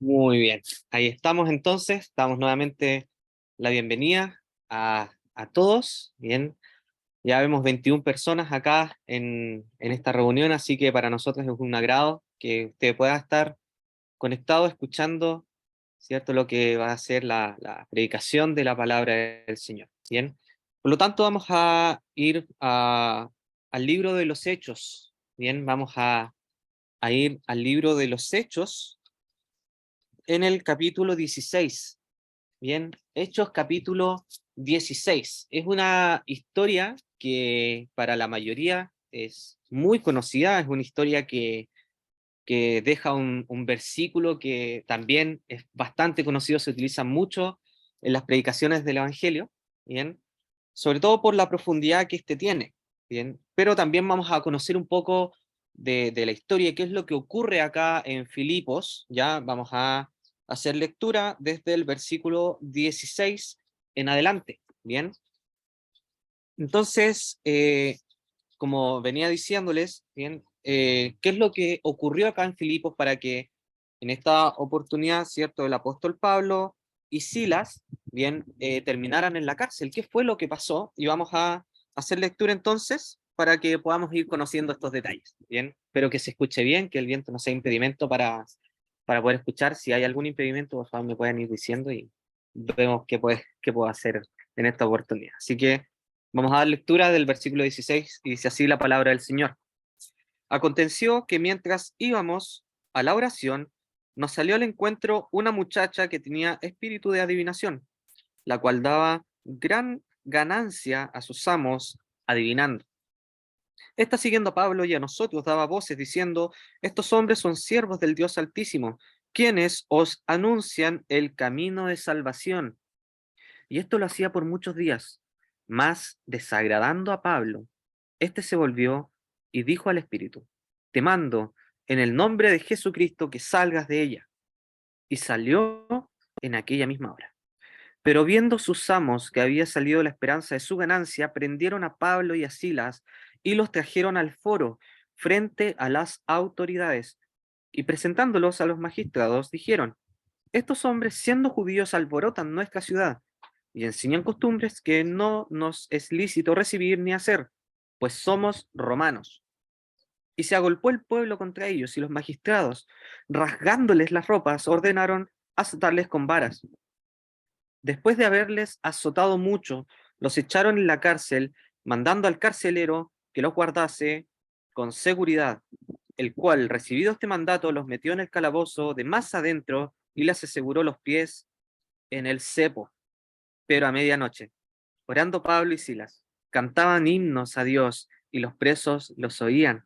Muy bien, ahí estamos entonces, damos nuevamente la bienvenida a todos. Bien, ya vemos 21 personas acá en esta reunión, así que para nosotros es un agrado que usted pueda estar conectado, escuchando, ¿cierto? Lo que va a ser la predicación de la palabra del Señor. Bien, por lo tanto vamos a ir al libro de los Hechos. Bien, vamos a ir al libro de los Hechos en el capítulo 16. Bien, Hechos capítulo 16. Es una historia que para la mayoría es muy conocida, es una historia que deja un versículo que también es bastante conocido, se utiliza mucho en las predicaciones del Evangelio, bien, sobre todo por la profundidad que este tiene, bien, pero también vamos a conocer un poco de la historia, qué es lo que ocurre acá en Filipos. Ya vamos a hacer lectura desde el versículo 16 en adelante, bien. Entonces, como venía diciéndoles, bien, qué es lo que ocurrió acá en Filipos para que en esta oportunidad, cierto, el apóstol Pablo y Silas, bien, terminaran en la cárcel. ¿Qué fue lo que pasó? Y vamos a hacer lectura entonces para que podamos ir conociendo estos detalles, bien. Espero que se escuche bien, que el viento no sea impedimento para poder escuchar. Si hay algún impedimento, por favor me pueden ir diciendo y vemos qué puedo hacer en esta oportunidad. Así que vamos a dar lectura del versículo 16 y dice así la palabra del Señor. Aconteció que mientras íbamos a la oración, nos salió al encuentro una muchacha que tenía espíritu de adivinación, la cual daba gran ganancia a sus amos adivinando. Esta, siguiendo a Pablo y a nosotros, daba voces diciendo: estos hombres son siervos del Dios Altísimo, quienes os anuncian el camino de salvación. Y esto lo hacía por muchos días. Mas, desagradando a Pablo, éste se volvió y dijo al espíritu: te mando en el nombre de Jesucristo que salgas de ella. Y salió en aquella misma hora. Pero viendo sus amos que había salido la esperanza de su ganancia, prendieron a Pablo y a Silas y los trajeron al foro frente a las autoridades. Y presentándolos a los magistrados, dijeron: estos hombres, siendo judíos, alborotan nuestra ciudad y enseñan costumbres que no nos es lícito recibir ni hacer, pues somos romanos. Y se agolpó el pueblo contra ellos, y los magistrados, rasgándoles las ropas, ordenaron azotarles con varas. Después de haberles azotado mucho, los echaron en la cárcel, mandando al carcelero que los guardase con seguridad, el cual, recibido este mandato, los metió en el calabozo de más adentro y les aseguró los pies en el cepo. Pero a medianoche, orando Pablo y Silas, cantaban himnos a Dios y los presos los oían.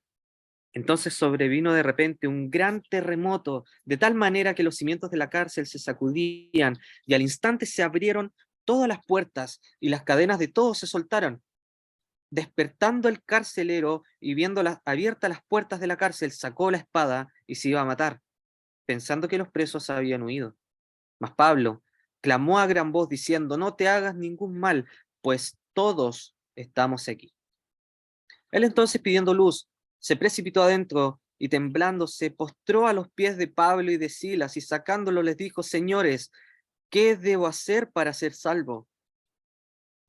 Entonces sobrevino de repente un gran terremoto, de tal manera que los cimientos de la cárcel se sacudían y al instante se abrieron todas las puertas y las cadenas de todos se soltaron. Despertando el carcelero y viendo abiertas las puertas de la cárcel, sacó la espada y se iba a matar, pensando que los presos habían huido. Mas Pablo clamó a gran voz diciendo: no te hagas ningún mal, pues todos estamos aquí. Él entonces, pidiendo luz, se precipitó adentro y temblando se postró a los pies de Pablo y de Silas y sacándolo les dijo: señores, ¿qué debo hacer para ser salvo?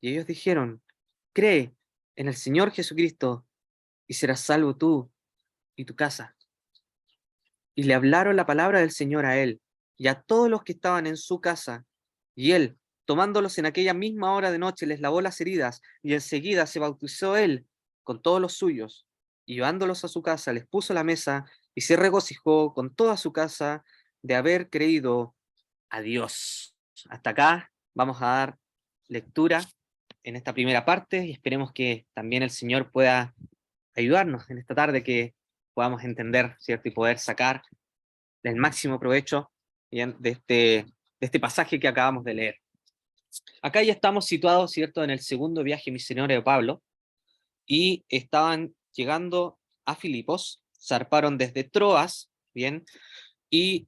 Y ellos dijeron: cree en el Señor Jesucristo y serás salvo tú y tu casa. Y le hablaron la palabra del Señor a él y a todos los que estaban en su casa. Y él, tomándolos en aquella misma hora de noche, les lavó las heridas y enseguida se bautizó él con todos los suyos. Y llevándolos a su casa, les puso la mesa y se regocijó con toda su casa de haber creído a Dios. Hasta acá vamos a dar lectura en esta primera parte y esperemos que también el Señor pueda ayudarnos en esta tarde, que podamos entender, ¿cierto? Y poder sacar el máximo provecho, ¿bien? De este pasaje que acabamos de leer. Acá ya estamos situados, ¿cierto?, en el segundo viaje misionero de Pablo, y estaban llegando a Filipos, zarparon desde Troas, ¿bien? Y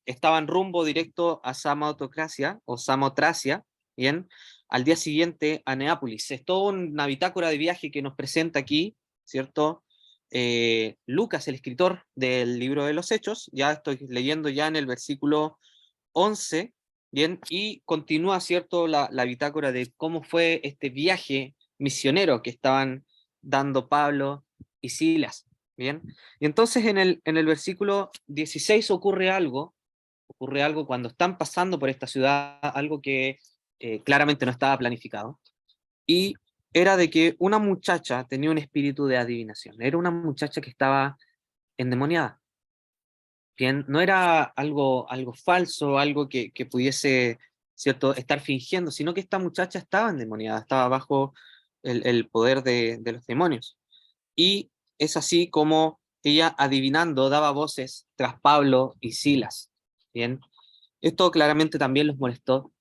estaban rumbo directo a Samotracia, o Samotracia, ¿bien? Al día siguiente a Neápolis. Es toda una bitácora de viaje que nos presenta aquí, ¿cierto? Lucas, el escritor del libro de los Hechos, ya estoy leyendo ya en el versículo 11, bien, y continúa, ¿cierto?, la bitácora de cómo fue este viaje misionero que estaban dando Pablo y Silas, bien. Y entonces en el versículo 16 ocurre algo cuando están pasando por esta ciudad, algo que claramente no estaba planificado, y era de que una muchacha tenía un espíritu de adivinación, era una muchacha que estaba endemoniada. Bien, no era algo falso, algo que pudiese, ¿cierto?, estar fingiendo, sino que esta muchacha estaba endemoniada, estaba bajo el poder de los demonios. Y es así como ella, adivinando, daba voces tras Pablo y Silas. Bien, esto claramente también los molestó,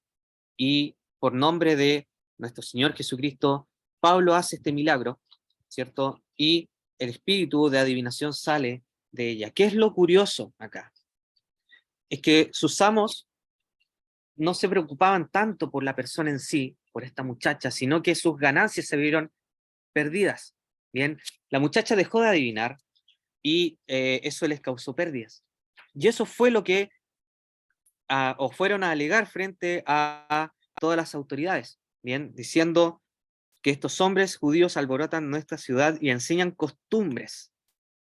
y por nombre de nuestro Señor Jesucristo, Pablo hace este milagro, ¿cierto? Y el espíritu de adivinación sale de ella. ¿Qué es lo curioso acá? Es que sus amos no se preocupaban tanto por la persona en sí, por esta muchacha, sino que sus ganancias se vieron perdidas. Bien, la muchacha dejó de adivinar y eso les causó pérdidas. Y eso fue lo que o fueron a alegar frente a todas las autoridades, bien, diciendo que estos hombres judíos alborotan nuestra ciudad y enseñan costumbres.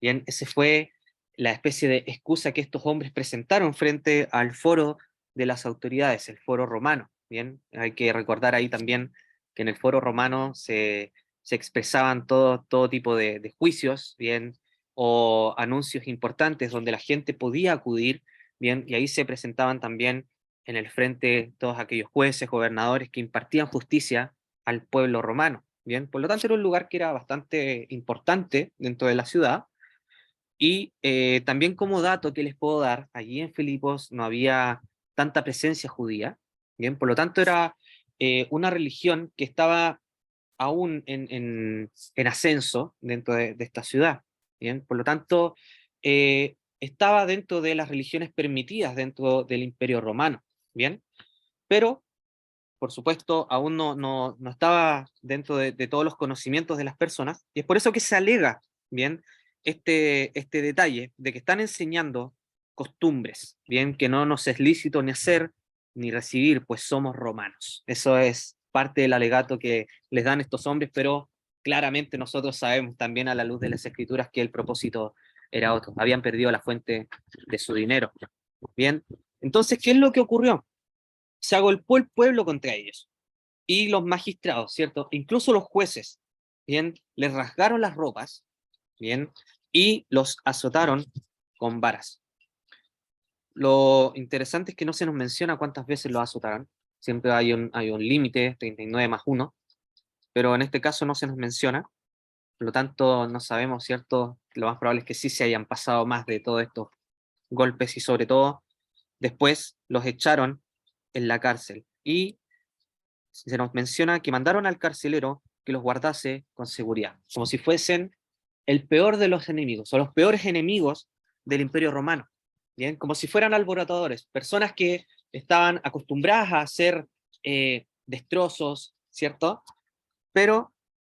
Bien, ese fue la especie de excusa que estos hombres presentaron frente al foro de las autoridades, el foro romano. Bien, hay que recordar ahí también que en el foro romano se expresaban todo tipo de juicios, bien, o anuncios importantes donde la gente podía acudir, bien, y ahí se presentaban también en el frente todos aquellos jueces, gobernadores que impartían justicia al pueblo romano. Bien, por lo tanto era un lugar que era bastante importante dentro de la ciudad. Y también como dato que les puedo dar, allí en Filipos no había tanta presencia judía, bien, por lo tanto era una religión que estaba aún en ascenso dentro de esta ciudad, bien, por lo tanto estaba dentro de las religiones permitidas dentro del Imperio Romano, bien, pero por supuesto aún no estaba dentro de todos los conocimientos de las personas, y es por eso que se alega, bien, este detalle de que están enseñando costumbres, bien, que no nos es lícito ni hacer ni recibir, pues somos romanos. Eso es parte del alegato que les dan estos hombres, pero claramente nosotros sabemos también a la luz de las escrituras que el propósito era otro. Habían perdido la fuente de su dinero. Bien, entonces, ¿qué es lo que ocurrió? Se agolpó el pueblo contra ellos, y los magistrados, ¿cierto? Incluso los jueces, ¿bien? Les rasgaron las ropas, ¿bien? Y los azotaron con varas. Lo interesante es que no se nos menciona cuántas veces los azotaron. Siempre hay un límite, 39 más 1, pero en este caso no se nos menciona. Por lo tanto, no sabemos, ¿cierto? Lo más probable es que sí se hayan pasado más de todos estos golpes, y sobre todo después los echaron en la cárcel. Y se nos menciona que mandaron al carcelero que los guardase con seguridad, como si fuesen el peor de los enemigos, o los peores enemigos del Imperio Romano, ¿bien? Como si fueran alborotadores, personas que estaban acostumbradas a hacer destrozos, ¿cierto? Pero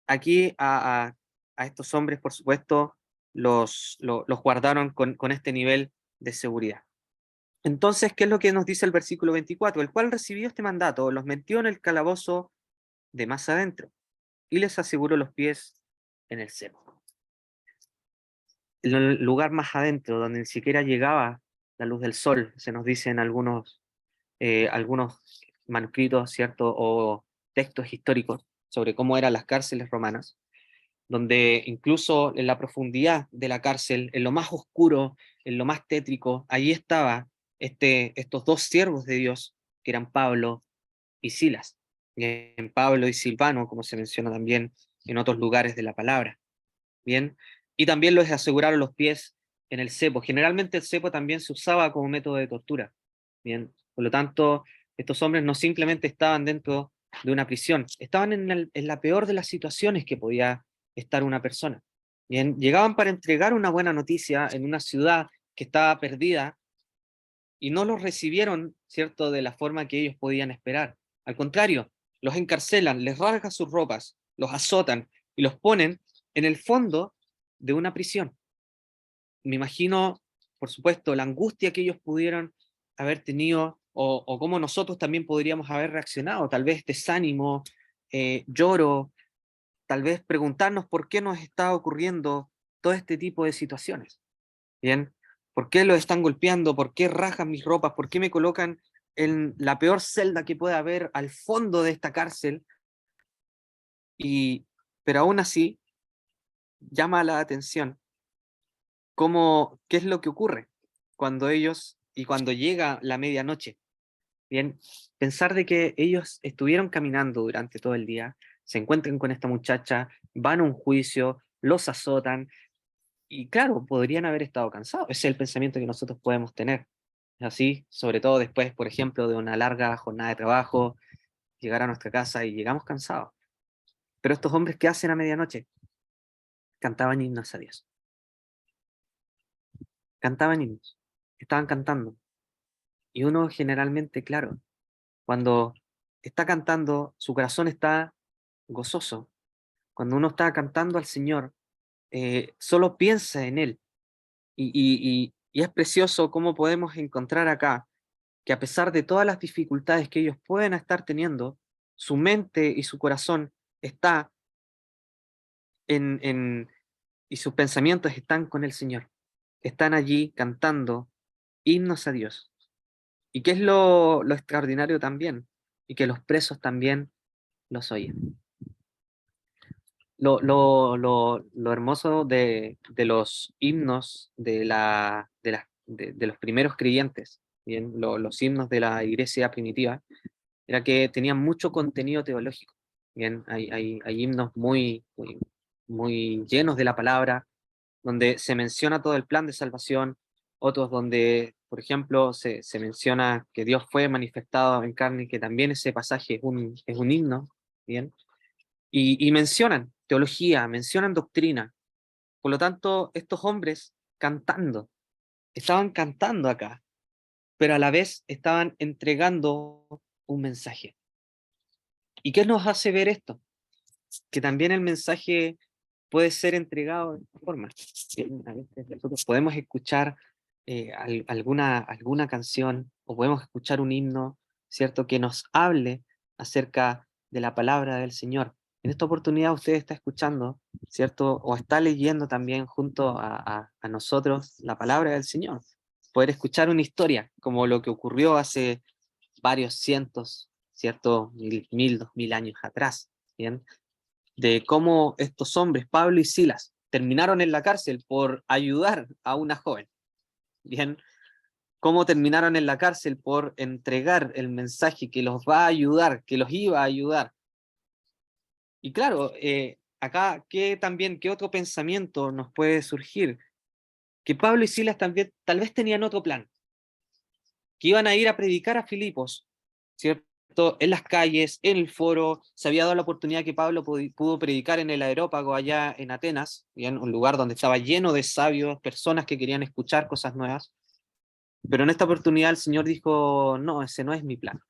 aquí a estos hombres, por supuesto, los guardaron con este nivel de seguridad. Entonces, ¿qué es lo que nos dice el versículo 24? El cual recibió este mandato, los metió en el calabozo de más adentro y les aseguró los pies en el cepo. El lugar más adentro, donde ni siquiera llegaba la luz del sol, se nos dice en algunos manuscritos, ¿cierto? O textos históricos sobre cómo eran las cárceles romanas, donde incluso en la profundidad de la cárcel, en lo más oscuro, en lo más tétrico, allí estaba estos dos siervos de Dios, que eran Pablo y Silas, en Pablo y Silvano, como se menciona también en otros lugares de la palabra, ¿bien? Y también les aseguraron los pies en el cepo. Generalmente el cepo también se usaba como método de tortura, ¿bien? Por lo tanto, estos hombres no simplemente estaban dentro de una prisión, estaban en la peor de las situaciones que podía estar una persona, ¿bien? Llegaban para entregar una buena noticia en una ciudad que estaba perdida, y no los recibieron, ¿cierto?, de la forma que ellos podían esperar. Al contrario, los encarcelan, les rasgan sus ropas, los azotan y los ponen en el fondo de una prisión. Me imagino, por supuesto, la angustia que ellos pudieron haber tenido, o cómo nosotros también podríamos haber reaccionado, tal vez desánimo, lloro, tal vez preguntarnos por qué nos está ocurriendo todo este tipo de situaciones. ¿Bien? ¿Por qué lo están golpeando? ¿Por qué rajan mis ropas? ¿Por qué me colocan en la peor celda que pueda haber al fondo de esta cárcel? Pero aún así, llama la atención qué es lo que ocurre cuando llega la medianoche. Bien, pensar de que ellos estuvieron caminando durante todo el día, se encuentran con esta muchacha, van a un juicio, los azotan, y claro, podrían haber estado cansados. Ese es el pensamiento que nosotros podemos tener. Así, sobre todo después, por ejemplo, de una larga jornada de trabajo, llegar a nuestra casa y llegamos cansados. Pero estos hombres, ¿qué hacen a medianoche? Cantaban himnos a Dios. Cantaban himnos. Estaban cantando. Y uno generalmente, claro, cuando está cantando, su corazón está gozoso. Cuando uno está cantando al Señor, solo piensa en Él. Y es precioso cómo podemos encontrar acá que a pesar de todas las dificultades que ellos pueden estar teniendo, su mente y su corazón está y sus pensamientos están con el Señor. Están allí cantando himnos a Dios. ¿Y qué es lo extraordinario también? Y que los presos también los oyen. Lo hermoso de los himnos de los primeros creyentes, ¿bien? Los himnos de la iglesia primitiva, era que tenían mucho contenido teológico. Bien, hay himnos muy llenos de la palabra, donde se menciona todo el plan de salvación, otros donde, por ejemplo, se menciona que Dios fue manifestado en carne, y que también ese pasaje es un himno, ¿bien? Y mencionan teología, mencionan doctrina. Por lo tanto, estos hombres estaban cantando acá, pero a la vez estaban entregando un mensaje. ¿Y qué nos hace ver esto? Que también el mensaje puede ser entregado de esta forma. A veces nosotros podemos escuchar alguna canción o podemos escuchar un himno, ¿cierto? Que nos hable acerca de la palabra del Señor. En esta oportunidad usted está escuchando, ¿cierto? O está leyendo también junto a nosotros la palabra del Señor. Poder escuchar una historia como lo que ocurrió hace varios cientos, ¿cierto? 2000 años atrás, ¿bien? De cómo estos hombres, Pablo y Silas, terminaron en la cárcel por ayudar a una joven. Bien, cómo terminaron en la cárcel por entregar el mensaje que los va a ayudar, que los iba a ayudar. Y claro, acá, ¿qué otro pensamiento nos puede surgir? Que Pablo y Silas también tal vez tenían otro plan, que iban a ir a predicar a Filipos, ¿cierto? En las calles, en el foro, se había dado la oportunidad que Pablo pudo predicar en el Areópago allá en Atenas, en un lugar donde estaba lleno de sabios, personas que querían escuchar cosas nuevas, pero en esta oportunidad el Señor dijo, no, ese no es mi plan.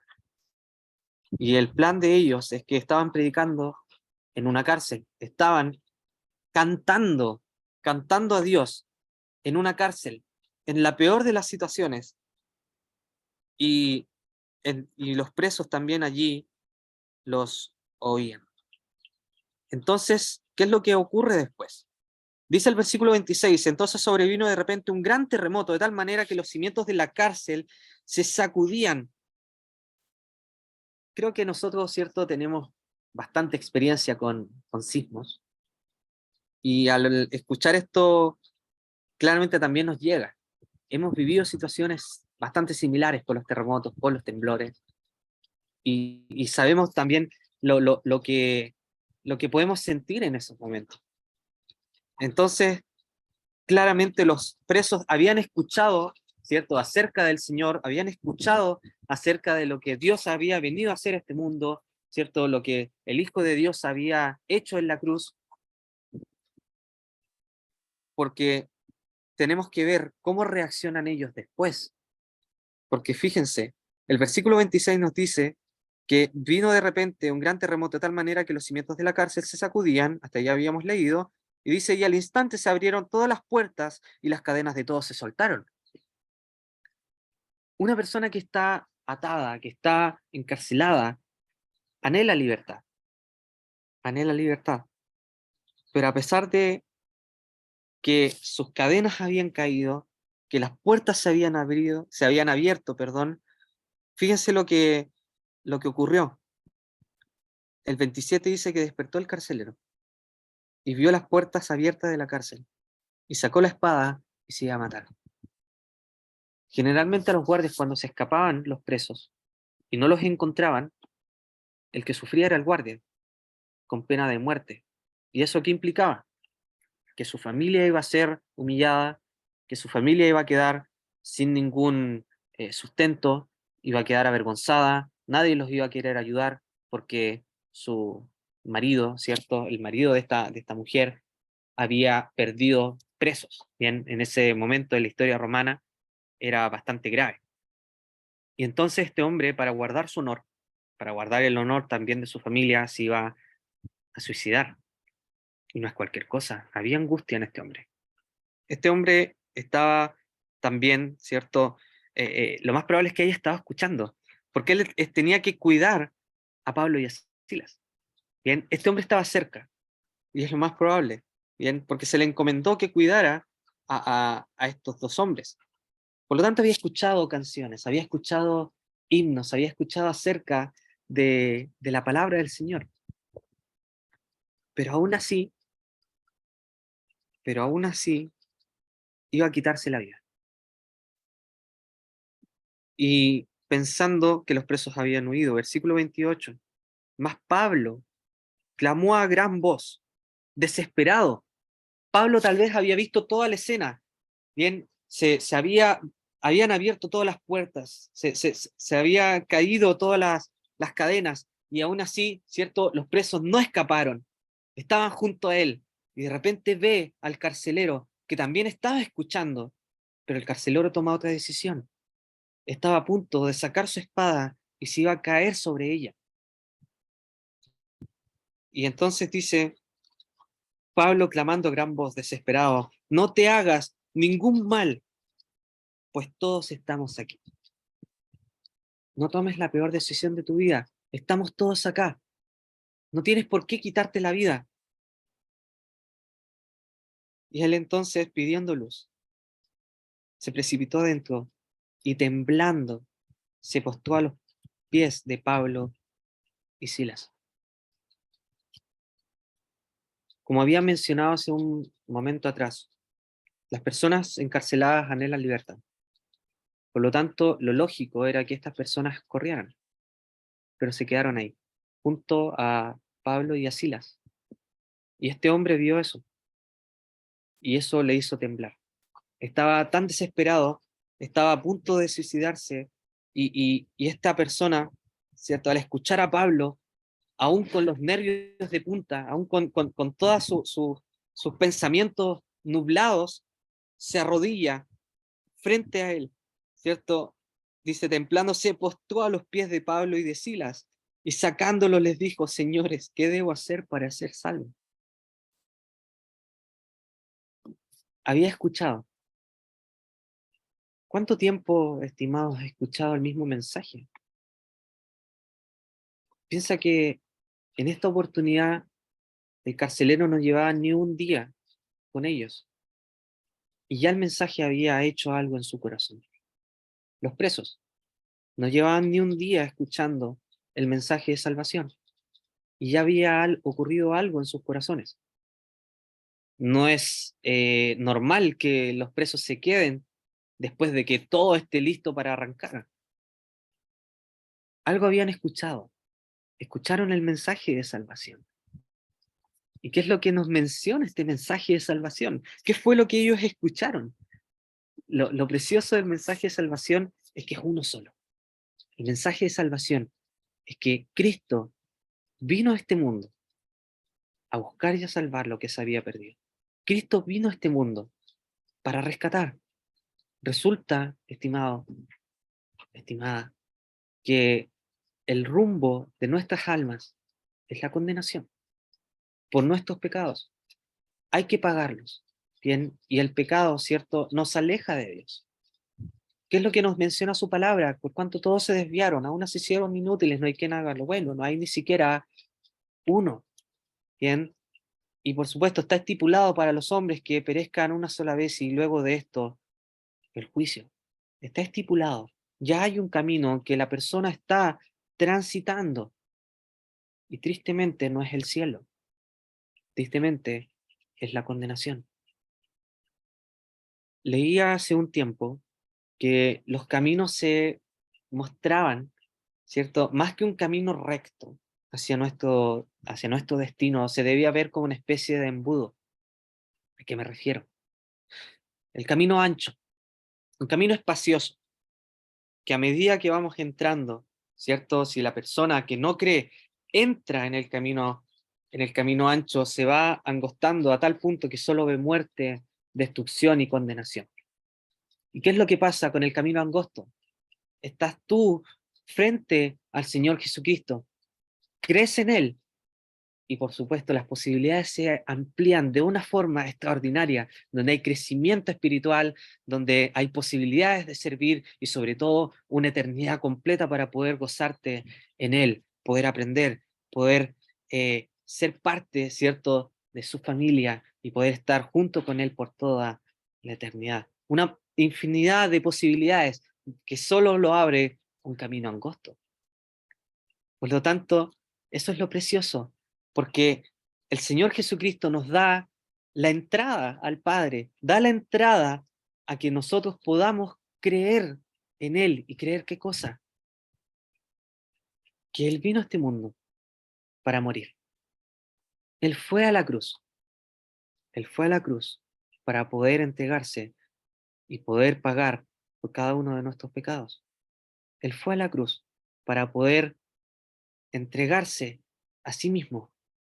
Y el plan de ellos es que estaban predicando en una cárcel, estaban cantando, cantando a Dios en una cárcel, en la peor de las situaciones, y, y los presos también allí los oían. Entonces, ¿qué es lo que ocurre después? Dice el versículo 26, entonces sobrevino de repente un gran terremoto, de tal manera que los cimientos de la cárcel se sacudían. Creo que nosotros, ¿cierto?, tenemos bastante experiencia con sismos, y al escuchar esto, claramente también nos llega. Hemos vivido situaciones bastante similares con los terremotos, con los temblores, y sabemos también lo que podemos sentir en esos momentos. Entonces, claramente los presos habían escuchado, ¿cierto?, acerca del Señor, habían escuchado acerca de lo que Dios había venido a hacer a este mundo, ¿cierto?, lo que el Hijo de Dios había hecho en la cruz, porque tenemos que ver cómo reaccionan ellos después. Porque fíjense, el versículo 26 nos dice que vino de repente un gran terremoto de tal manera que los cimientos de la cárcel se sacudían, hasta ya habíamos leído, Y dice, y al instante se abrieron todas las puertas y las cadenas de todos se soltaron. Una persona que está atada, que está encarcelada, anhela libertad, anhela libertad. Pero a pesar de que sus cadenas habían caído, que las puertas se habían abierto, perdón, fíjense lo que ocurrió. El 27 dice que despertó el carcelero y vio las puertas abiertas de la cárcel y sacó la espada y se iba a matar. Generalmente a los guardias, cuando se escapaban los presos y no los encontraban, el que sufría era el guardia, con pena de muerte. ¿Y eso qué implicaba? Que su familia iba a ser humillada, que su familia iba a quedar sin ningún sustento, iba a quedar avergonzada, nadie los iba a querer ayudar porque su marido, ¿cierto? El marido de esta mujer había perdido presos. Bien, en ese momento de la historia romana era bastante grave. Y entonces este hombre, para guardar su honor, para guardar el honor también de su familia, se iba a suicidar. Y no es cualquier cosa, había angustia en este hombre. Este hombre estaba también, ¿cierto? Lo más probable es que haya estado escuchando, porque él tenía que cuidar a Pablo y a Silas. Bien, este hombre estaba cerca, y es lo más probable, bien, porque se le encomendó que cuidara a estos dos hombres. Por lo tanto, había escuchado canciones, había escuchado himnos, había escuchado acerca de la palabra del Señor. Pero aún así, pero aún así, iba a quitarse la vida. Y pensando que los presos habían huido, versículo 28, mas Pablo clamó a gran voz, desesperado. Pablo tal vez había visto toda la escena, bien, habían abierto todas las puertas, se había caído todas las cadenas, y aún así, ¿cierto? Los presos no escaparon, estaban junto a él, y de repente ve al carcelero, que también estaba escuchando, pero el carcelero toma otra decisión. Estaba a punto de sacar su espada y se iba a caer sobre ella. Y entonces dice Pablo clamando a gran voz, desesperado, no te hagas ningún mal, pues todos estamos aquí. No tomes la peor decisión de tu vida, estamos todos acá. No tienes por qué quitarte la vida. Y él entonces, pidiendo luz, se precipitó adentro y temblando se postró a los pies de Pablo y Silas. Como había mencionado hace un momento atrás, las personas encarceladas anhelan libertad. Por lo tanto, lo lógico era que estas personas corrieran, pero se quedaron ahí, junto a Pablo y a Silas. Y este hombre vio eso, y eso le hizo temblar. Estaba tan desesperado, estaba a punto de suicidarse, y esta persona, ¿cierto? Al escuchar a Pablo, aún con los nervios de punta, aún con todos sus pensamientos nublados, se arrodilla frente a él, ¿cierto? Dice, templándose, postró a los pies de Pablo y de Silas, y sacándolo les dijo, señores, ¿qué debo hacer para ser salvo? Había escuchado. ¿Cuánto tiempo, estimados, he escuchado el mismo mensaje? Piensa que en esta oportunidad el carcelero no llevaba ni un día con ellos, y ya el mensaje había hecho algo en su corazón. Los presos no llevaban ni un día escuchando el mensaje de salvación, y ya había ocurrido algo en sus corazones. No es normal que los presos se queden después de que todo esté listo para arrancar. Algo habían escuchado, escucharon el mensaje de salvación. ¿Y qué es lo que nos menciona este mensaje de salvación? ¿Qué fue lo que ellos escucharon? Lo precioso del mensaje de salvación es que es uno solo. El mensaje de salvación es que Cristo vino a este mundo a buscar y a salvar lo que se había perdido. Cristo vino a este mundo para rescatar. Resulta, estimado, estimada, que el rumbo de nuestras almas es la condenación por nuestros pecados. hay que pagarlos. Bien, y el pecado, ¿cierto?, nos aleja de Dios. ¿Qué es lo que nos menciona su palabra? Por cuanto todos se desviaron, aún se hicieron inútiles, no hay quien haga lo bueno, no hay ni siquiera uno. Bien, y por supuesto está estipulado para los hombres que perezcan una sola vez y luego de esto el juicio. Está estipulado. Ya hay un camino que la persona está transitando y tristemente no es el cielo, tristemente es la condenación. Leía hace un tiempo que los caminos se mostraban, ¿cierto? Más que un camino recto hacia nuestro destino, se debía ver como una especie de embudo. ¿A qué me refiero? El camino ancho, un camino espacioso, que a medida que vamos entrando, ¿cierto? Si la persona que no cree entra en el camino ancho, se va angostando a tal punto que solo ve muerte, destrucción y condenación. ¿Y qué es lo que pasa con el camino angosto? Estás tú frente al Señor Jesucristo, crees en Él, y por supuesto las posibilidades se amplían de una forma extraordinaria, donde hay crecimiento espiritual, donde hay posibilidades de servir y sobre todo una eternidad completa para poder gozarte en Él, poder aprender, poder ser parte, ¿cierto?, de su familia y poder estar junto con Él por toda la eternidad. Una infinidad de posibilidades que solo lo abre un camino angosto. Por lo tanto, eso es lo precioso, porque el Señor Jesucristo nos da la entrada al Padre, da la entrada a que nosotros podamos creer en Él. ¿Y creer qué cosa? Que Él vino a este mundo para morir. Él fue a la cruz. Él fue a la cruz para poder entregarse y poder pagar por cada uno de nuestros pecados. Él fue a la cruz para poder entregarse a sí mismo,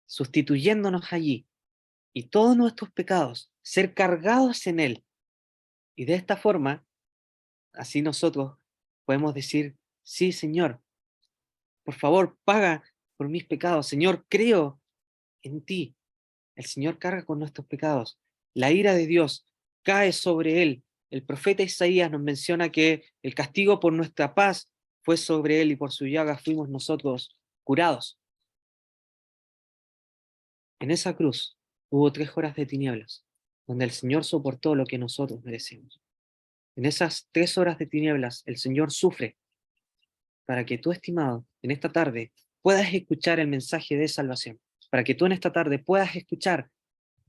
sustituyéndonos allí y todos nuestros pecados ser cargados en Él. Y de esta forma, así nosotros podemos decir, sí, Señor, por favor, paga por mis pecados. Señor, creo en ti. El Señor carga con nuestros pecados. La ira de Dios cae sobre Él. El profeta Isaías nos menciona que el castigo por nuestra paz fue sobre Él y por su llaga fuimos nosotros curados. En esa cruz hubo 3 horas de tinieblas, donde el Señor soportó lo que nosotros merecemos. En esas 3 horas de tinieblas, el Señor sufre para que tú, estimado, en esta tarde puedas escuchar el mensaje de salvación, para que tú en esta tarde puedas escuchar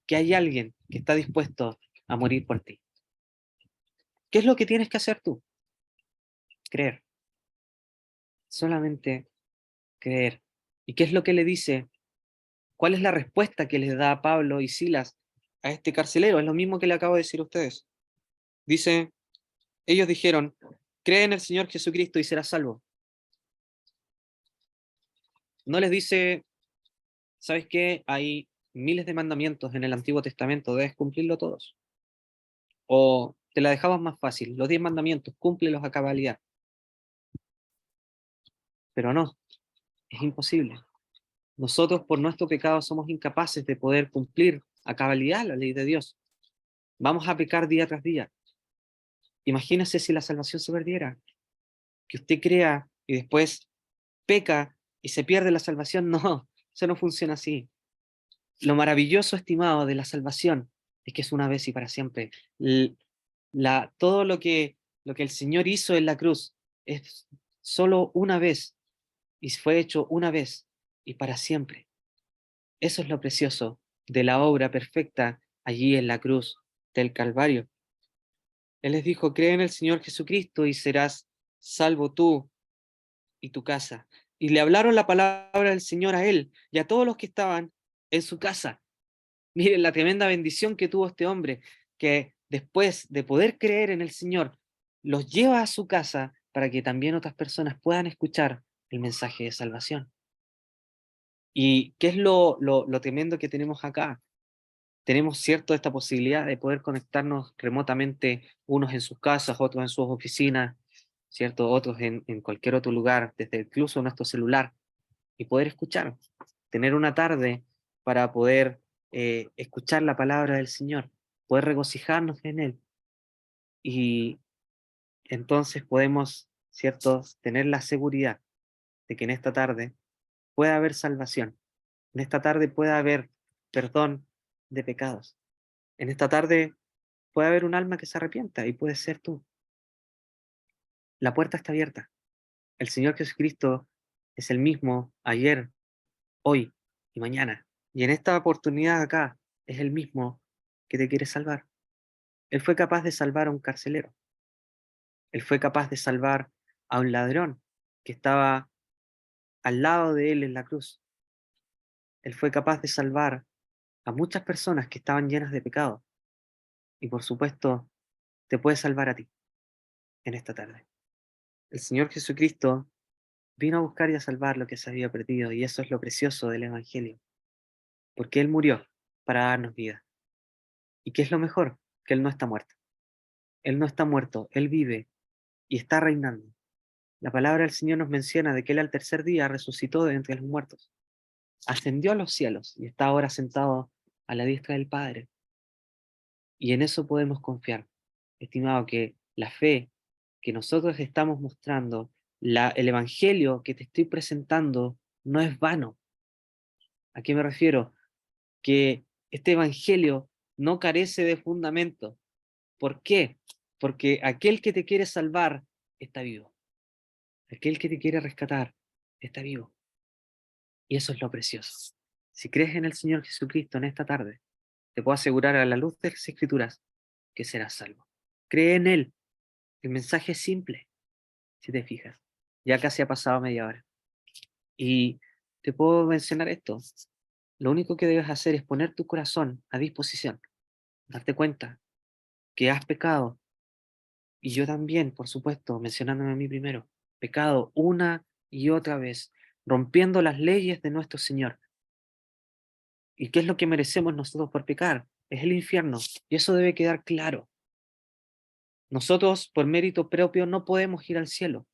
que hay alguien que está dispuesto a morir por ti. ¿Qué es lo que tienes que hacer tú? Creer. Solamente creer. ¿Y qué es lo que le dice? ¿Cuál es la respuesta que les da Pablo y Silas a este carcelero? Es lo mismo que le acabo de decir a ustedes. Dice, ellos dijeron, cree en el Señor Jesucristo y serás salvo. No les dice, ¿sabes qué? Hay miles de mandamientos en el Antiguo Testamento, debes cumplirlo todos. O te la dejamos más fácil, los 10 mandamientos, cúmplelos a cabalidad. Pero no, es imposible. Nosotros por nuestro pecado somos incapaces de poder cumplir a cabalidad la ley de Dios. Vamos a pecar día tras día. Imagínese si la salvación se perdiera, que usted crea y después peca y se pierde la salvación. No, eso no funciona así. Lo maravilloso, estimado, de la salvación es que es una vez y para siempre. Todo lo que el Señor hizo en la cruz es solo una vez y fue hecho una vez y para siempre. Eso es lo precioso de la obra perfecta allí en la cruz del Calvario. Él les dijo, cree en el Señor Jesucristo y serás salvo tú y tu casa. Y le hablaron la palabra del Señor a él y a todos los que estaban en su casa. Miren la tremenda bendición que tuvo este hombre, que después de poder creer en el Señor, los lleva a su casa para que también otras personas puedan escuchar el mensaje de salvación. ¿Y qué es lo tremendo que tenemos acá? Tenemos, cierto, esta posibilidad de poder conectarnos remotamente, unos en sus casas, otros en sus oficinas, cierto, otros en cualquier otro lugar, desde incluso nuestro celular, y poder escuchar, tener una tarde para poder escuchar la palabra del Señor, poder regocijarnos en Él. Y entonces podemos, ¿cierto?, tener la seguridad de que en esta tarde puede haber salvación. En esta tarde puede haber perdón de pecados. En esta tarde puede haber un alma que se arrepienta y puede ser tú. La puerta está abierta. El Señor Jesucristo es el mismo ayer, hoy y mañana. Y en esta oportunidad acá es el mismo que te quiere salvar. Él fue capaz de salvar a un carcelero. Él fue capaz de salvar a un ladrón que estaba al lado de él en la cruz. Él fue capaz de salvar a muchas personas que estaban llenas de pecado. Y por supuesto, te puede salvar a ti en esta tarde. El Señor Jesucristo vino a buscar y a salvar lo que se había perdido, y eso es lo precioso del Evangelio, porque Él murió para darnos vida. ¿Y qué es lo mejor? Que Él no está muerto. Él no está muerto, Él vive y está reinando. La palabra del Señor nos menciona de que Él al tercer día resucitó de entre los muertos, ascendió a los cielos y está ahora sentado a la diestra del Padre. Y en eso podemos confiar, estimado, que la fe que nosotros estamos mostrando, el Evangelio que te estoy presentando, no es vano. ¿A qué me refiero? Que este Evangelio no carece de fundamento. ¿Por qué? Porque aquel que te quiere salvar está vivo. Aquel que te quiere rescatar está vivo. Y eso es lo precioso. Si crees en el Señor Jesucristo en esta tarde, te puedo asegurar a la luz de las Escrituras que serás salvo. Cree en Él. El mensaje es simple, si te fijas. Ya casi ha pasado media hora. Y te puedo mencionar esto. Lo único que debes hacer es poner tu corazón a disposición, darte cuenta que has pecado, y yo también, por supuesto, mencionándome a mí primero, pecado una y otra vez, rompiendo las leyes de nuestro Señor. ¿Y qué es lo que merecemos nosotros por pecar? Es el infierno, y eso debe quedar claro. Nosotros, por mérito propio, no podemos ir al cielo,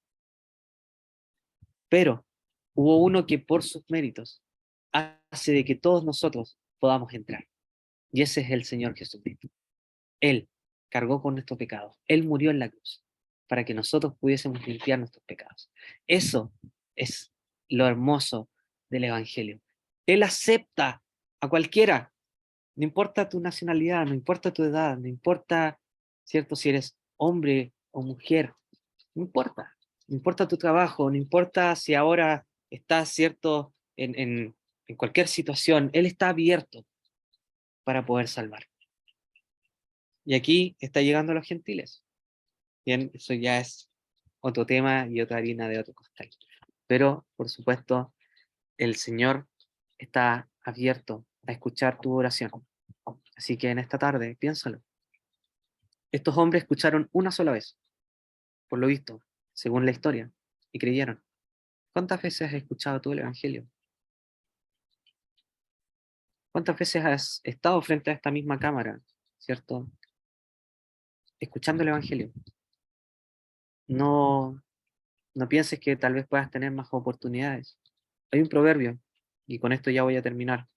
pero hubo uno que por sus méritos hace de que todos nosotros podamos entrar, y ese es el Señor Jesucristo. Él cargó con nuestros pecados, Él murió en la cruz para que nosotros pudiésemos limpiar nuestros pecados. Eso es lo hermoso del Evangelio. Él acepta a cualquiera, no importa tu nacionalidad, no importa tu edad, no importa, ¿cierto?, si eres hombre o mujer, no importa. No importa tu trabajo, no importa si ahora estás, ¿cierto?, en cualquier situación, Él está abierto para poder salvar. Y aquí está llegando a los gentiles. Bien, eso ya es otro tema y otra harina de otro costal. Pero, por supuesto, el Señor está abierto a escuchar tu oración. Así que en esta tarde, piénsalo. Estos hombres escucharon una sola vez, por lo visto, según la historia, y creyeron. ¿Cuántas veces has escuchado tú el Evangelio? ¿Cuántas veces has estado frente a esta misma cámara, cierto? Escuchando el Evangelio. No, no pienses que tal vez puedas tener más oportunidades. Hay un proverbio, y con esto ya voy a terminar,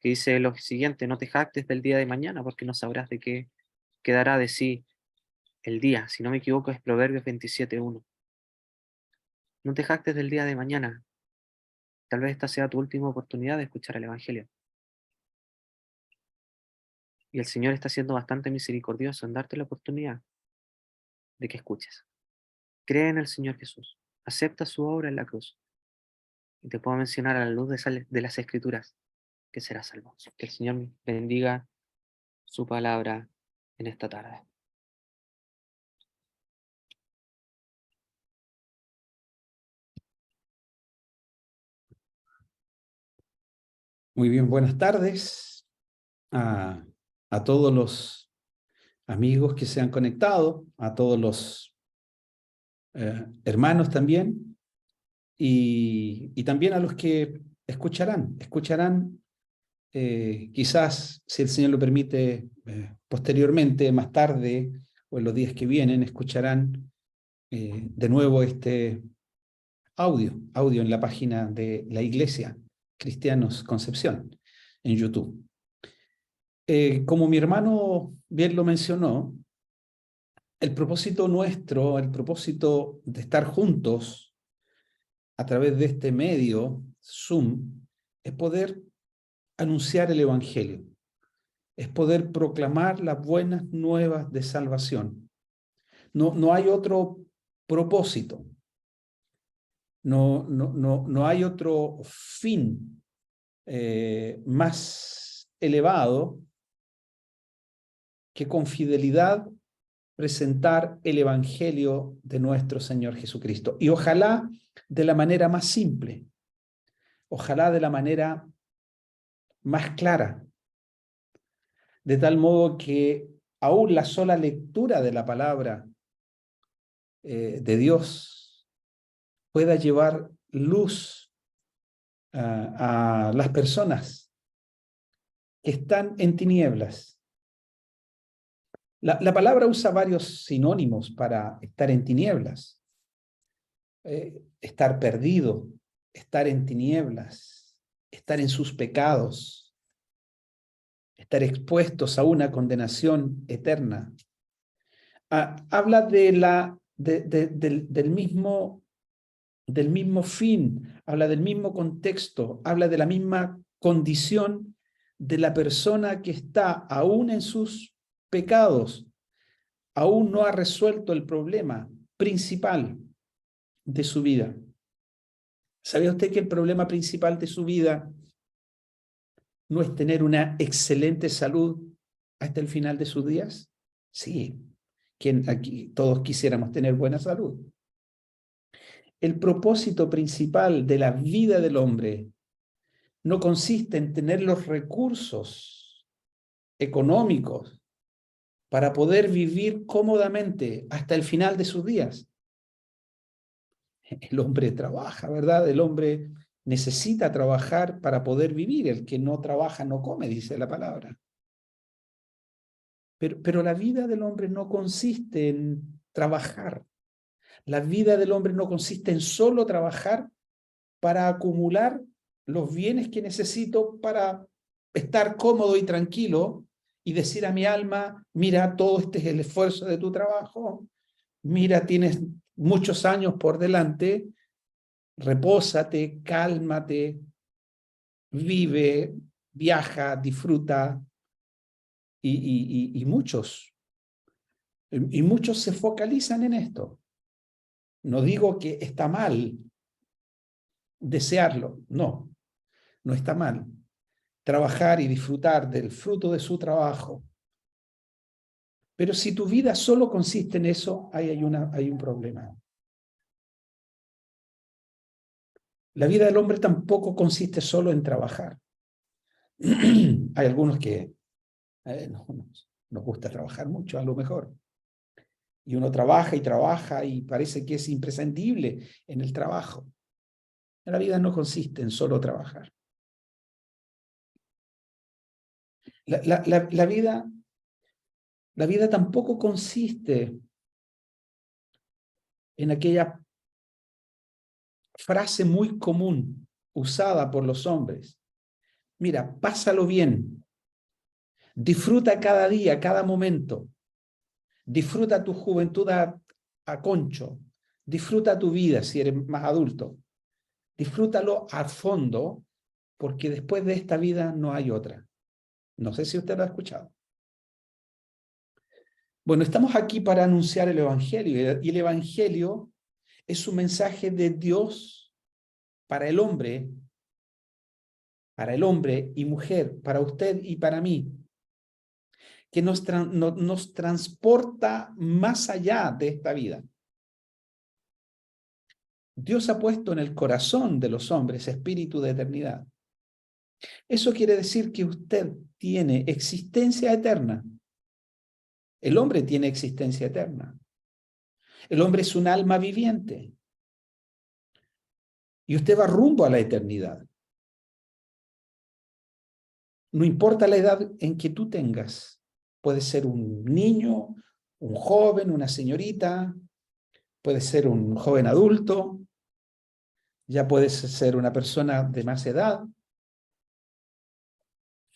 que dice lo siguiente: no te jactes del día de mañana, porque no sabrás de qué quedará de sí el día. Si no me equivoco, es Proverbios 27:1. No te jactes del día de mañana. Tal vez esta sea tu última oportunidad de escuchar el Evangelio. Y el Señor está siendo bastante misericordioso en darte la oportunidad de que escuches. Cree en el Señor Jesús. Acepta su obra en la cruz. Y te puedo mencionar a la luz de las Escrituras que serás salvo. Que el Señor bendiga su palabra en esta tarde. Muy bien, buenas tardes a todos los amigos que se han conectado, a todos los hermanos también, y también a los que escucharán quizás, si el Señor lo permite, posteriormente, más tarde, o en los días que vienen, escucharán de nuevo este audio en la página de la Iglesia Cristianos Concepción, en YouTube. Como mi hermano bien lo mencionó, el propósito nuestro, el propósito de estar juntos a través de este medio, Zoom, es poder anunciar el Evangelio, es poder proclamar las buenas nuevas de salvación. No hay otro propósito, no hay otro fin más elevado que con fidelidad presentar el Evangelio de nuestro Señor Jesucristo. Y ojalá de la manera más simple, ojalá de la manera más clara, de tal modo que aún la sola lectura de la palabra de Dios pueda llevar luz a las personas que están en tinieblas. La palabra usa varios sinónimos para estar en tinieblas. Estar perdido, estar en tinieblas, estar en sus pecados, estar expuestos a una condenación eterna. Habla del mismo fin, habla del mismo contexto, habla de la misma condición de la persona que está aún en sus pecados, aún no ha resuelto el problema principal de su vida. ¿Sabía usted que el problema principal de su vida no es tener una excelente salud hasta el final de sus días? Sí, aquí todos quisiéramos tener buena salud. El propósito principal de la vida del hombre no consiste en tener los recursos económicos para poder vivir cómodamente hasta el final de sus días. El hombre trabaja, ¿verdad? El hombre necesita trabajar para poder vivir. El que no trabaja no come, dice la palabra. Pero la vida del hombre no consiste en trabajar. La vida del hombre no consiste en solo trabajar para acumular los bienes que necesito para estar cómodo y tranquilo y decir a mi alma, mira, todo este es el esfuerzo de tu trabajo, mira, tienes muchos años por delante, repósate, cálmate, vive, viaja, disfruta, y muchos se focalizan en esto. No digo que está mal desearlo, no está mal. Trabajar y disfrutar del fruto de su trabajo. Pero si tu vida solo consiste en eso, hay un problema. La vida del hombre tampoco consiste solo en trabajar. Hay algunos que nos gusta trabajar mucho, a lo mejor. Y uno trabaja y parece que es imprescindible en el trabajo. La vida no consiste en solo trabajar. La vida tampoco consiste en aquella frase muy común usada por los hombres. Mira, pásalo bien. Disfruta cada día, cada momento. Disfruta tu juventud a concho. Disfruta tu vida si eres más adulto. Disfrútalo a fondo, porque después de esta vida no hay otra. No sé si usted lo ha escuchado. Bueno, estamos aquí para anunciar el Evangelio, y el Evangelio es un mensaje de Dios para el hombre y mujer, para usted y para mí, que nos transporta más allá de esta vida. Dios ha puesto en el corazón de los hombres espíritu de eternidad. Eso quiere decir que usted tiene existencia eterna. El hombre tiene existencia eterna. El hombre es un alma viviente. Y usted va rumbo a la eternidad. No importa la edad en que tú tengas. Puede ser un niño, un joven, una señorita, puede ser un joven adulto, ya puedes ser una persona de más edad.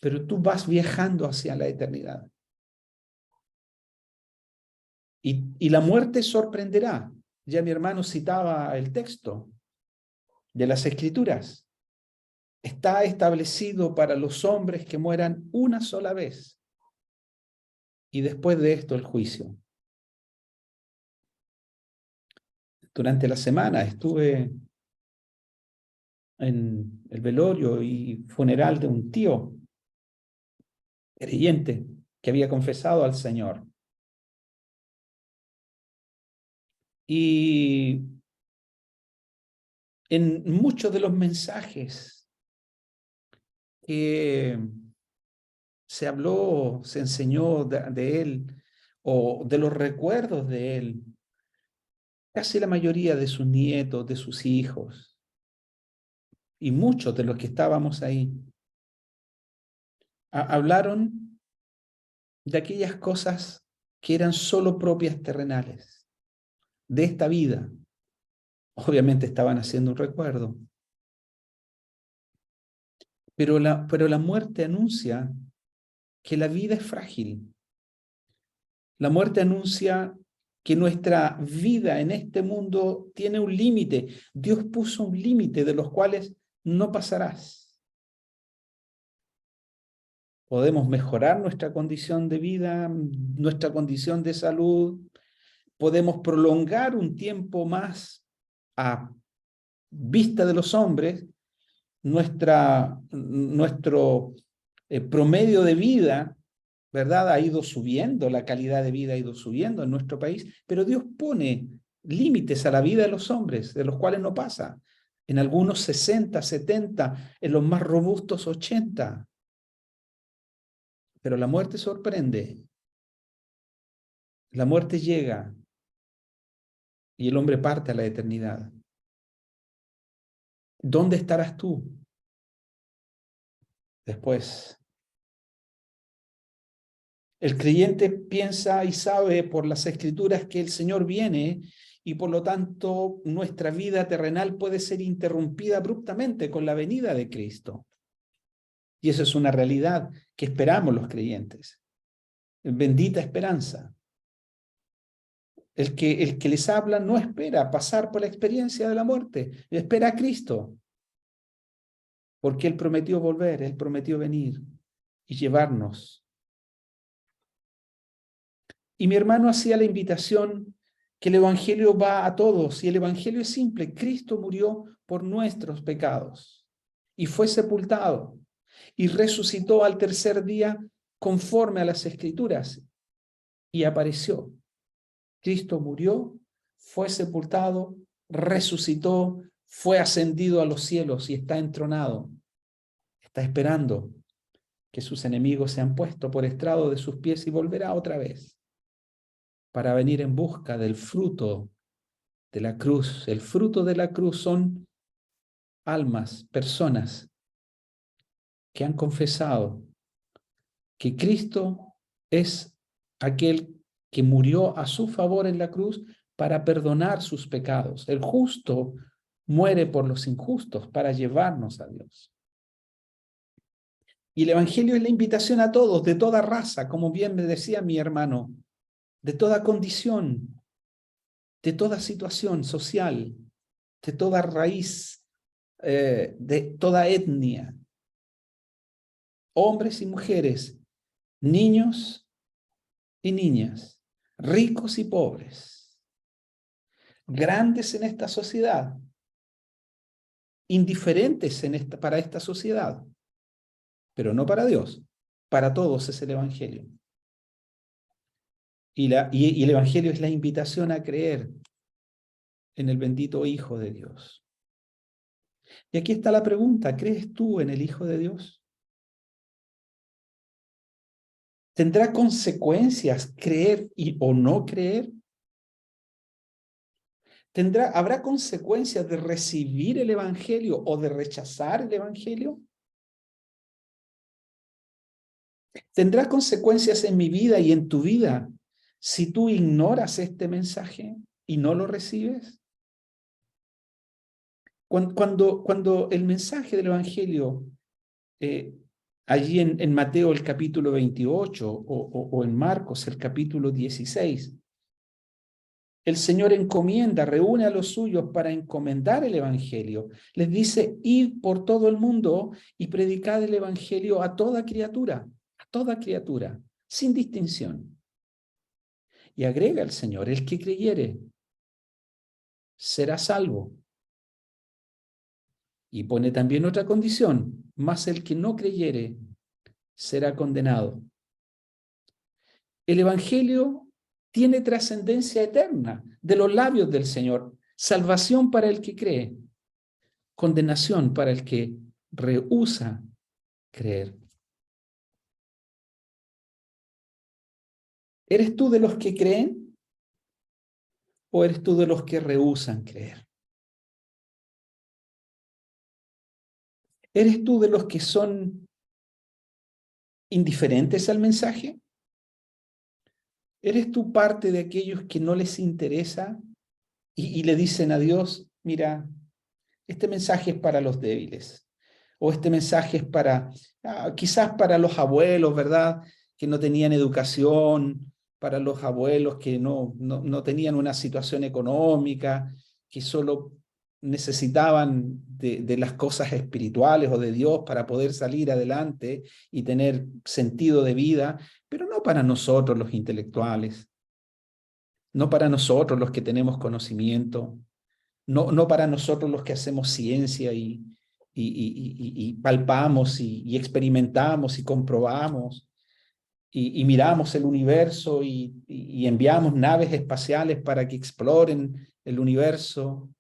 pero tú vas viajando hacia la eternidad. Y la muerte sorprenderá. Ya mi hermano citaba el texto de las Escrituras. Está establecido para los hombres que mueran una sola vez. Y después de esto el juicio. Durante la semana estuve en el velorio y funeral de un tío creyente que había confesado al Señor. Y en muchos de los mensajes que se habló, se enseñó de él, o de los recuerdos de él, casi la mayoría de sus nietos, de sus hijos, y muchos de los que estábamos ahí, hablaron de aquellas cosas que eran solo propias terrenales, de esta vida. Obviamente estaban haciendo un recuerdo. Pero la muerte anuncia que la vida es frágil. La muerte anuncia que nuestra vida en este mundo tiene un límite. Dios puso un límite de los cuales no pasarás. Podemos mejorar nuestra condición de vida, nuestra condición de salud. Podemos prolongar un tiempo más a vista de los hombres nuestro promedio de vida, ¿verdad? Ha ido subiendo, la calidad de vida ha ido subiendo en nuestro país, pero Dios pone límites a la vida de los hombres, de los cuales no pasa. En algunos 60, 70, en los más robustos 80. Pero la muerte sorprende. La muerte llega y el hombre parte a la eternidad. ¿Dónde estarás tú después? El creyente piensa y sabe por las Escrituras que el Señor viene y por lo tanto nuestra vida terrenal puede ser interrumpida abruptamente con la venida de Cristo. Y eso es una realidad que esperamos los creyentes. Bendita esperanza. El que les habla no espera pasar por la experiencia de la muerte, espera a Cristo. Porque Él prometió volver, Él prometió venir y llevarnos. Y mi hermano hacía la invitación que el Evangelio va a todos, y el Evangelio es simple. Cristo murió por nuestros pecados, y fue sepultado, y resucitó al tercer día conforme a las Escrituras, y apareció. Cristo murió, fue sepultado, resucitó, fue ascendido a los cielos, y está entronado. Está esperando que sus enemigos sean puestos por estrado de sus pies, y volverá otra vez para venir en busca del fruto de la cruz. El fruto de la cruz son almas, personas que han confesado que Cristo es aquel que murió a su favor en la cruz para perdonar sus pecados. El justo muere por los injustos para llevarnos a Dios. Y el Evangelio es la invitación a todos, de toda raza, como bien me decía mi hermano, de toda condición, de toda situación social, de toda raíz, de toda etnia, hombres y mujeres, niños y niñas, ricos y pobres, grandes en esta sociedad, indiferentes para esta sociedad, pero no para Dios. Para todos es el Evangelio. Y el Evangelio es la invitación a creer en el bendito Hijo de Dios. Y aquí está la pregunta: ¿crees tú en el Hijo de Dios? ¿Tendrá consecuencias creer o no creer? ¿Habrá consecuencias de recibir el Evangelio o de rechazar el Evangelio? ¿Tendrá consecuencias en mi vida y en tu vida si tú ignoras este mensaje y no lo recibes? Cuando el mensaje del Evangelio allí en Mateo el capítulo 28 o en Marcos el capítulo 16, el Señor encomienda, reúne a los suyos para encomendar el Evangelio. Les dice, id por todo el mundo y predicad el Evangelio a toda criatura, sin distinción. Y agrega el Señor, el que creyere será salvo. Y pone también otra condición, mas el que no creyere será condenado. El Evangelio tiene trascendencia eterna de los labios del Señor, salvación para el que cree, condenación para el que rehúsa creer. ¿Eres tú de los que creen o eres tú de los que rehúsan creer? ¿Eres tú de los que son indiferentes al mensaje? ¿Eres tú parte de aquellos que no les interesa y le dicen a Dios, mira, este mensaje es para los débiles, o este mensaje es para, quizás para los abuelos, ¿verdad? Que no tenían educación, para los abuelos que no tenían una situación económica, que solo necesitaban de las cosas espirituales o de Dios para poder salir adelante y tener sentido de vida, pero no para nosotros los intelectuales, no para nosotros los que tenemos conocimiento, no para nosotros los que hacemos ciencia y palpamos y experimentamos y comprobamos y miramos el universo y enviamos naves espaciales para que exploren el universo.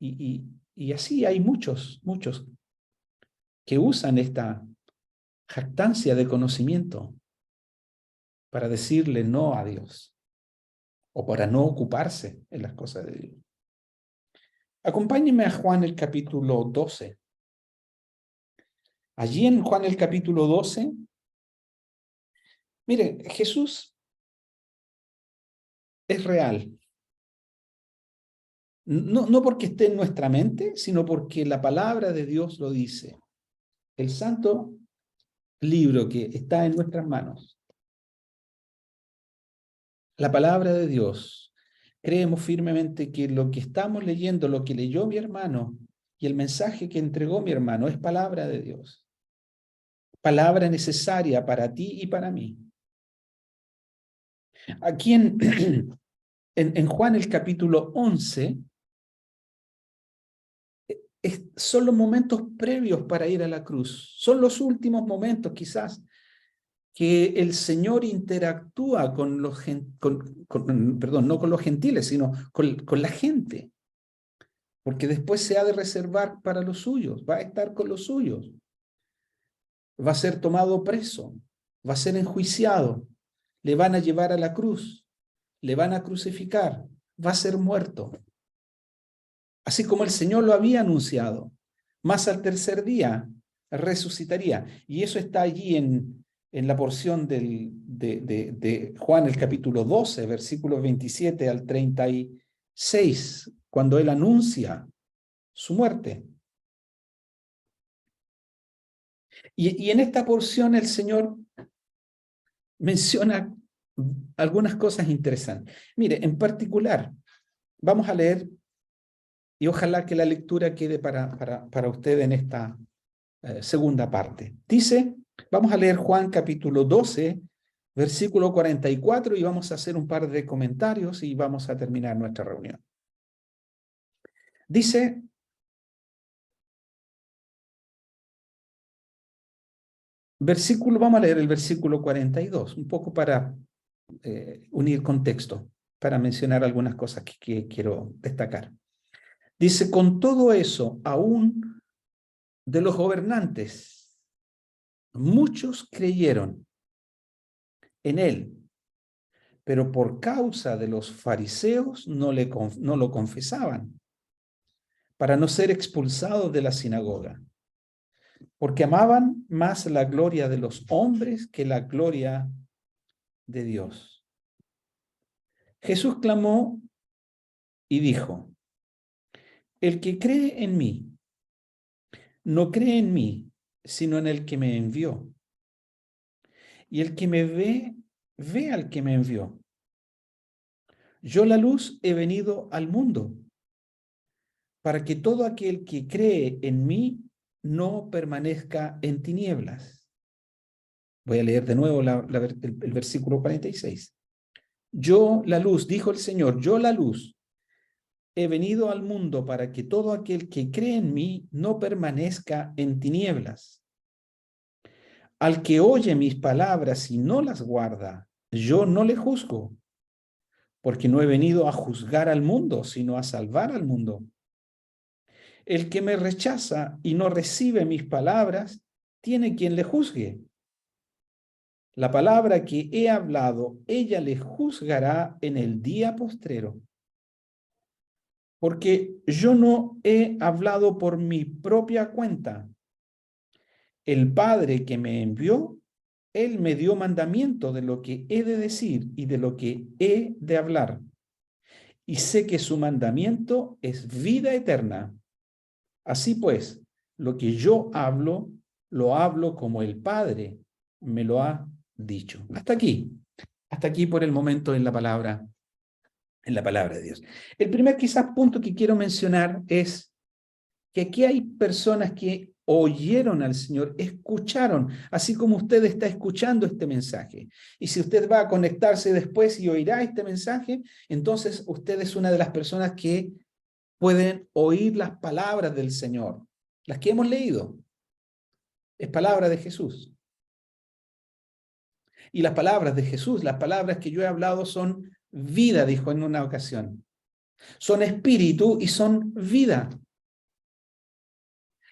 Y así hay muchos que usan esta jactancia de conocimiento para decirle no a Dios o para no ocuparse en las cosas de Dios. Acompáñenme a Juan el capítulo 12. Allí en Juan el capítulo 12, mire, Jesús es real. No porque esté en nuestra mente, sino porque la palabra de Dios lo dice. El santo libro que está en nuestras manos, la palabra de Dios. Creemos firmemente que lo que estamos leyendo, lo que leyó mi hermano y el mensaje que entregó mi hermano es palabra de Dios. Palabra necesaria para ti y para mí. Aquí en Juan el capítulo 11, son los momentos previos para ir a la cruz. Son los últimos momentos quizás que el Señor interactúa con los, perdón, no con los gentiles, sino con la gente. Porque después se ha de reservar para los suyos, va a estar con los suyos. Va a ser tomado preso, va a ser enjuiciado, le van a llevar a la cruz, le van a crucificar, va a ser muerto. Así como el Señor lo había anunciado, más al tercer día resucitaría. Y eso está allí en la porción de Juan, el capítulo 12, versículos 27 al 36, cuando él anuncia su muerte. Y en esta porción el Señor menciona algunas cosas interesantes. Mire, en particular, vamos a leer, y ojalá que la lectura quede para usted en esta segunda parte. Dice, vamos a leer Juan capítulo 12, versículo 44, y vamos a hacer un par de comentarios y vamos a terminar nuestra reunión. Dice, vamos a leer el versículo 42, un poco para unir contexto, para mencionar algunas cosas que quiero destacar. Dice, con todo eso, aún de los gobernantes, muchos creyeron en él, pero por causa de los fariseos no lo confesaban, para no ser expulsados de la sinagoga, porque amaban más la gloria de los hombres que la gloria de Dios. Jesús clamó y dijo, el que cree en mí, no cree en mí, sino en el que me envió. Y el que me ve, ve al que me envió. Yo, la luz, he venido al mundo, para que todo aquel que cree en mí no permanezca en tinieblas. Voy a leer de nuevo el versículo 46. Yo, la luz, dijo el Señor, yo, la luz, he venido al mundo para que todo aquel que cree en mí no permanezca en tinieblas. Al que oye mis palabras y no las guarda, yo no le juzgo, porque no he venido a juzgar al mundo, sino a salvar al mundo. El que me rechaza y no recibe mis palabras, tiene quien le juzgue. La palabra que he hablado, ella le juzgará en el día postrero. Porque yo no he hablado por mi propia cuenta. El Padre que me envió, Él me dio mandamiento de lo que he de decir y de lo que he de hablar. Y sé que su mandamiento es vida eterna. Así pues, lo que yo hablo, lo hablo como el Padre me lo ha dicho. Hasta aquí por el momento en la palabra de Dios. El primer quizás punto que quiero mencionar es que aquí hay personas que oyeron al Señor, escucharon, así como usted está escuchando este mensaje. Y si usted va a conectarse después y oirá este mensaje, entonces usted es una de las personas que pueden oír las palabras del Señor, las que hemos leído. Es palabra de Jesús. Y las palabras de Jesús, las palabras que yo he hablado son vida, dijo en una ocasión. Son espíritu y son vida.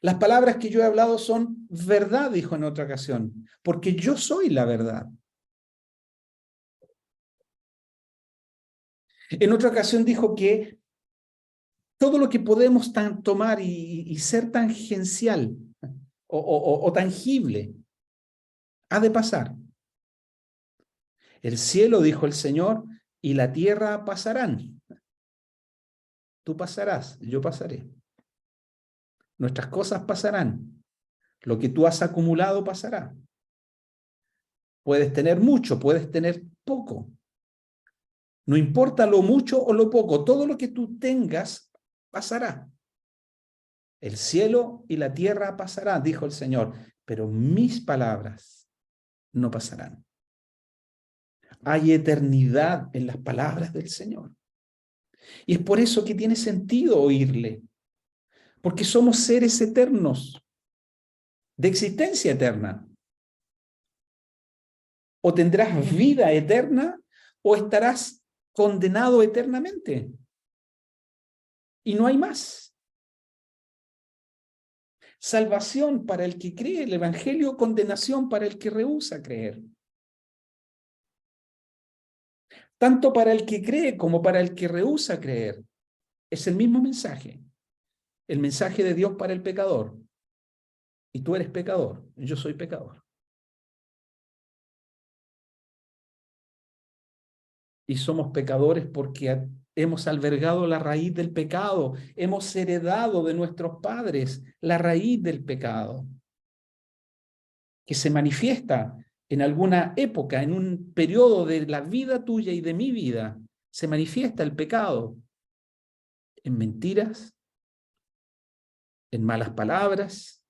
Las palabras que yo he hablado son verdad, dijo en otra ocasión, porque yo soy la verdad. En otra ocasión dijo que todo lo que podemos tomar y ser tangencial o tangible ha de pasar. El cielo, dijo el Señor, y la tierra pasarán. Tú pasarás, yo pasaré. Nuestras cosas pasarán. Lo que tú has acumulado pasará. Puedes tener mucho, puedes tener poco. No importa lo mucho o lo poco, todo lo que tú tengas pasará. El cielo y la tierra pasarán, dijo el Señor, pero mis palabras no pasarán. Hay eternidad en las palabras del Señor. Y es por eso que tiene sentido oírle, porque somos seres eternos, de existencia eterna. O tendrás vida eterna o estarás condenado eternamente. Y no hay más. Salvación para el que cree el Evangelio, condenación para el que rehúsa creer. Tanto para el que cree como para el que rehúsa creer. Es el mismo mensaje. El mensaje de Dios para el pecador. Y tú eres pecador, yo soy pecador. Y somos pecadores porque hemos albergado la raíz del pecado, hemos heredado de nuestros padres la raíz del pecado, que se manifiesta en alguna época, en un periodo de la vida tuya y de mi vida, se manifiesta el pecado en mentiras, en malas palabras,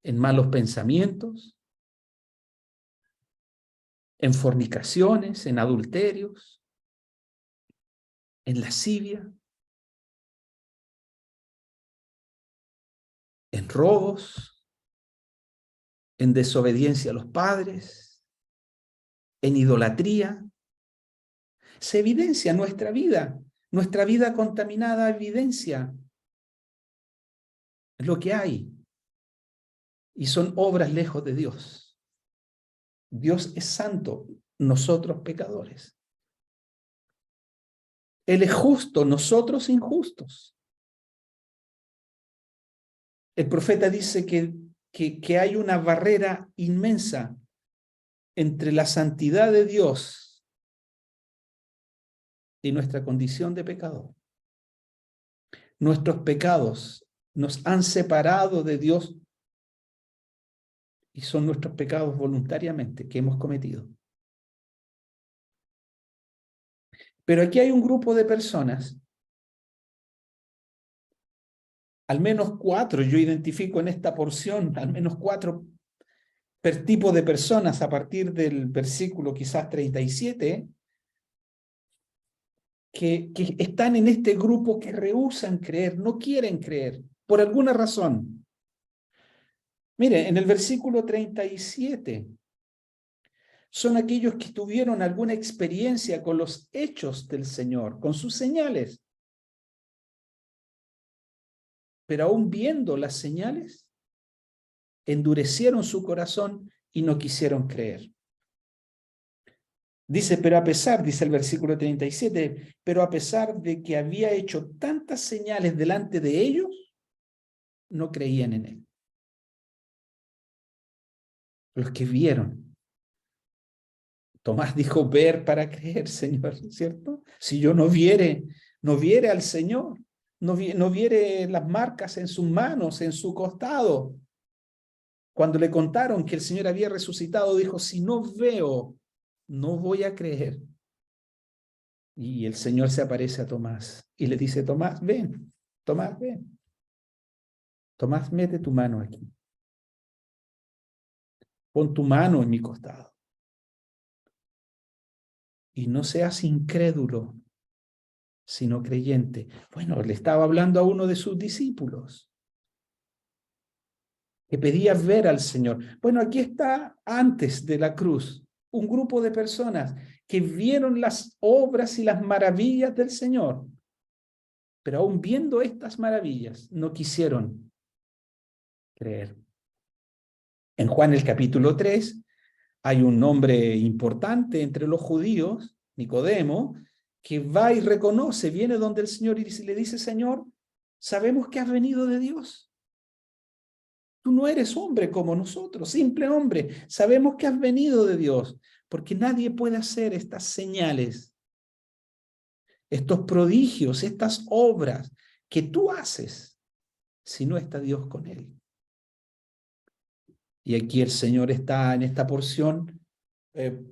en malos pensamientos, en fornicaciones, en adulterios, en lascivia, en robos, en desobediencia a los padres, en idolatría. Se evidencia nuestra vida contaminada evidencia lo que hay. Y son obras lejos de Dios. Dios es santo, nosotros pecadores. Él es justo, nosotros injustos. El profeta dice que hay una barrera inmensa entre la santidad de Dios y nuestra condición de pecador. Nuestros pecados nos han separado de Dios Y son nuestros pecados voluntariamente que hemos cometido. Pero aquí hay un grupo de personas, al menos 4, yo identifico en esta porción, al menos 4 tipos de personas a partir del versículo quizás 37, que están en este grupo que rehúsan creer, no quieren creer, por alguna razón. Mire, en el versículo 37, son aquellos que tuvieron alguna experiencia con los hechos del Señor, con sus señales. Pero aún viendo las señales, endurecieron su corazón y no quisieron creer. Dice, pero a pesar, dice el versículo 37, pero a pesar de que había hecho tantas señales delante de ellos, no creían en él. Los que vieron. Tomás dijo, ver para creer, Señor, ¿cierto? Si yo no viere al Señor, no viere las marcas en sus manos, en su costado. Cuando le contaron que el Señor había resucitado, dijo, si no veo, no voy a creer. Y el Señor se aparece a Tomás y le dice, Tomás, ven, Tomás, ven. Tomás, mete tu mano aquí. Pon tu mano en mi costado. Y no seas incrédulo, sino creyente. Bueno, le estaba hablando a uno de sus discípulos, que pedía ver al Señor. Bueno, aquí está antes de la cruz, un grupo de personas que vieron las obras y las maravillas del Señor, pero aún viendo estas maravillas, no quisieron creer. En Juan el capítulo 3, hay un hombre importante entre los judíos, Nicodemo, que va y reconoce, viene donde el Señor y le dice, Señor, sabemos que has venido de Dios. Tú no eres hombre como nosotros, simple hombre. Sabemos que has venido de Dios, porque nadie puede hacer estas señales, estos prodigios, estas obras que tú haces, si no está Dios con él. Y aquí el Señor está en esta porción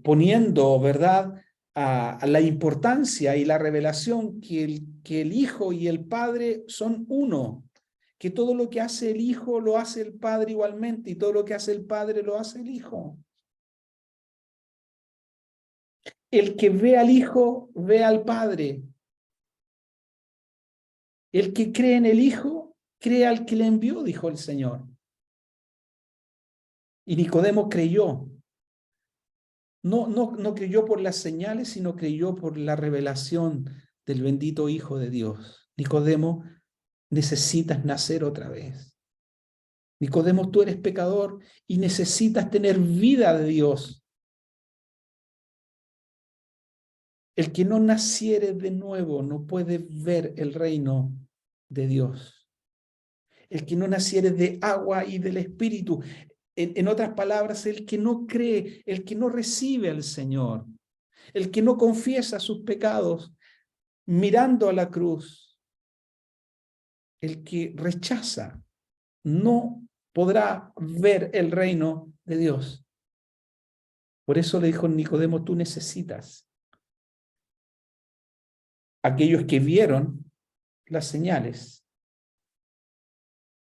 poniendo, ¿verdad?, a la importancia y la revelación que el Hijo y el Padre son uno, que todo lo que hace el Hijo lo hace el Padre igualmente y todo lo que hace el Padre lo hace el Hijo. El que ve al Hijo, ve al Padre. El que cree en el Hijo, cree al que le envió, dijo el Señor. Y Nicodemo creyó. No creyó por las señales, sino creyó por la revelación del bendito Hijo de Dios. Nicodemo, necesitas nacer otra vez. Nicodemo, tú eres pecador y necesitas tener vida de Dios. El que no naciere de nuevo no puede ver el reino de Dios. El que no naciere de agua y del Espíritu. En otras palabras, el que no cree, el que no recibe al Señor, el que no confiesa sus pecados, mirando a la cruz, el que rechaza, no podrá ver el reino de Dios. Por eso le dijo Nicodemo, tú necesitas. Aquellos que vieron las señales,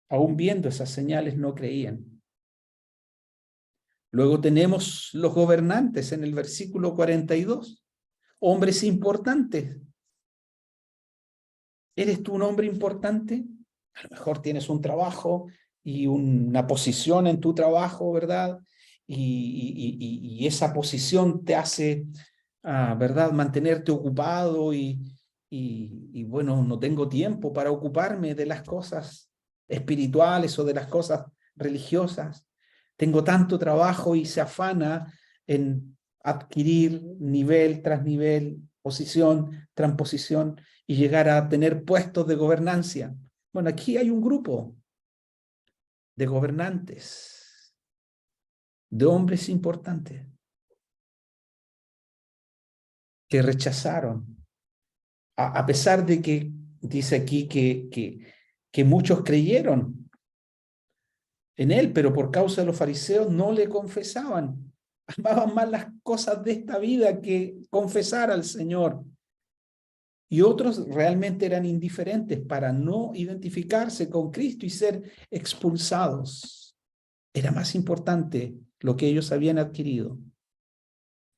aún viendo esas señales, no creían. Luego tenemos los gobernantes en el versículo 42, hombres importantes. ¿Eres tú un hombre importante? A lo mejor tienes un trabajo y una posición en tu trabajo, ¿verdad? Y esa posición te hace, ¿verdad?, mantenerte ocupado y bueno, no tengo tiempo para ocuparme de las cosas espirituales o de las cosas religiosas. Tengo tanto trabajo y se afana en adquirir nivel tras nivel, posición tras posición y llegar a tener puestos de gobernancia. Bueno, aquí hay un grupo de gobernantes, de hombres importantes, que rechazaron, a pesar de que dice aquí que muchos creyeron. en él, pero por causa de los fariseos no le confesaban. Amaban más las cosas de esta vida que confesar al Señor. Y otros realmente eran indiferentes para no identificarse con Cristo y ser expulsados. Era más importante lo que ellos habían adquirido.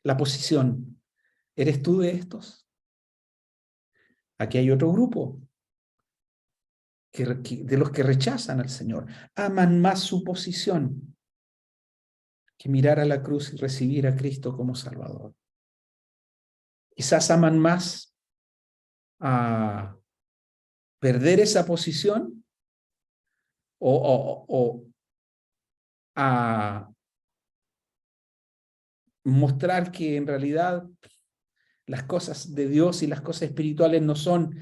La posición. ¿Eres tú de estos? Aquí hay otro grupo de los que rechazan al Señor. Aman más su posición que mirar a la cruz y recibir a Cristo como Salvador. Quizás aman más a perder esa posición o a mostrar que en realidad las cosas de Dios y las cosas espirituales no son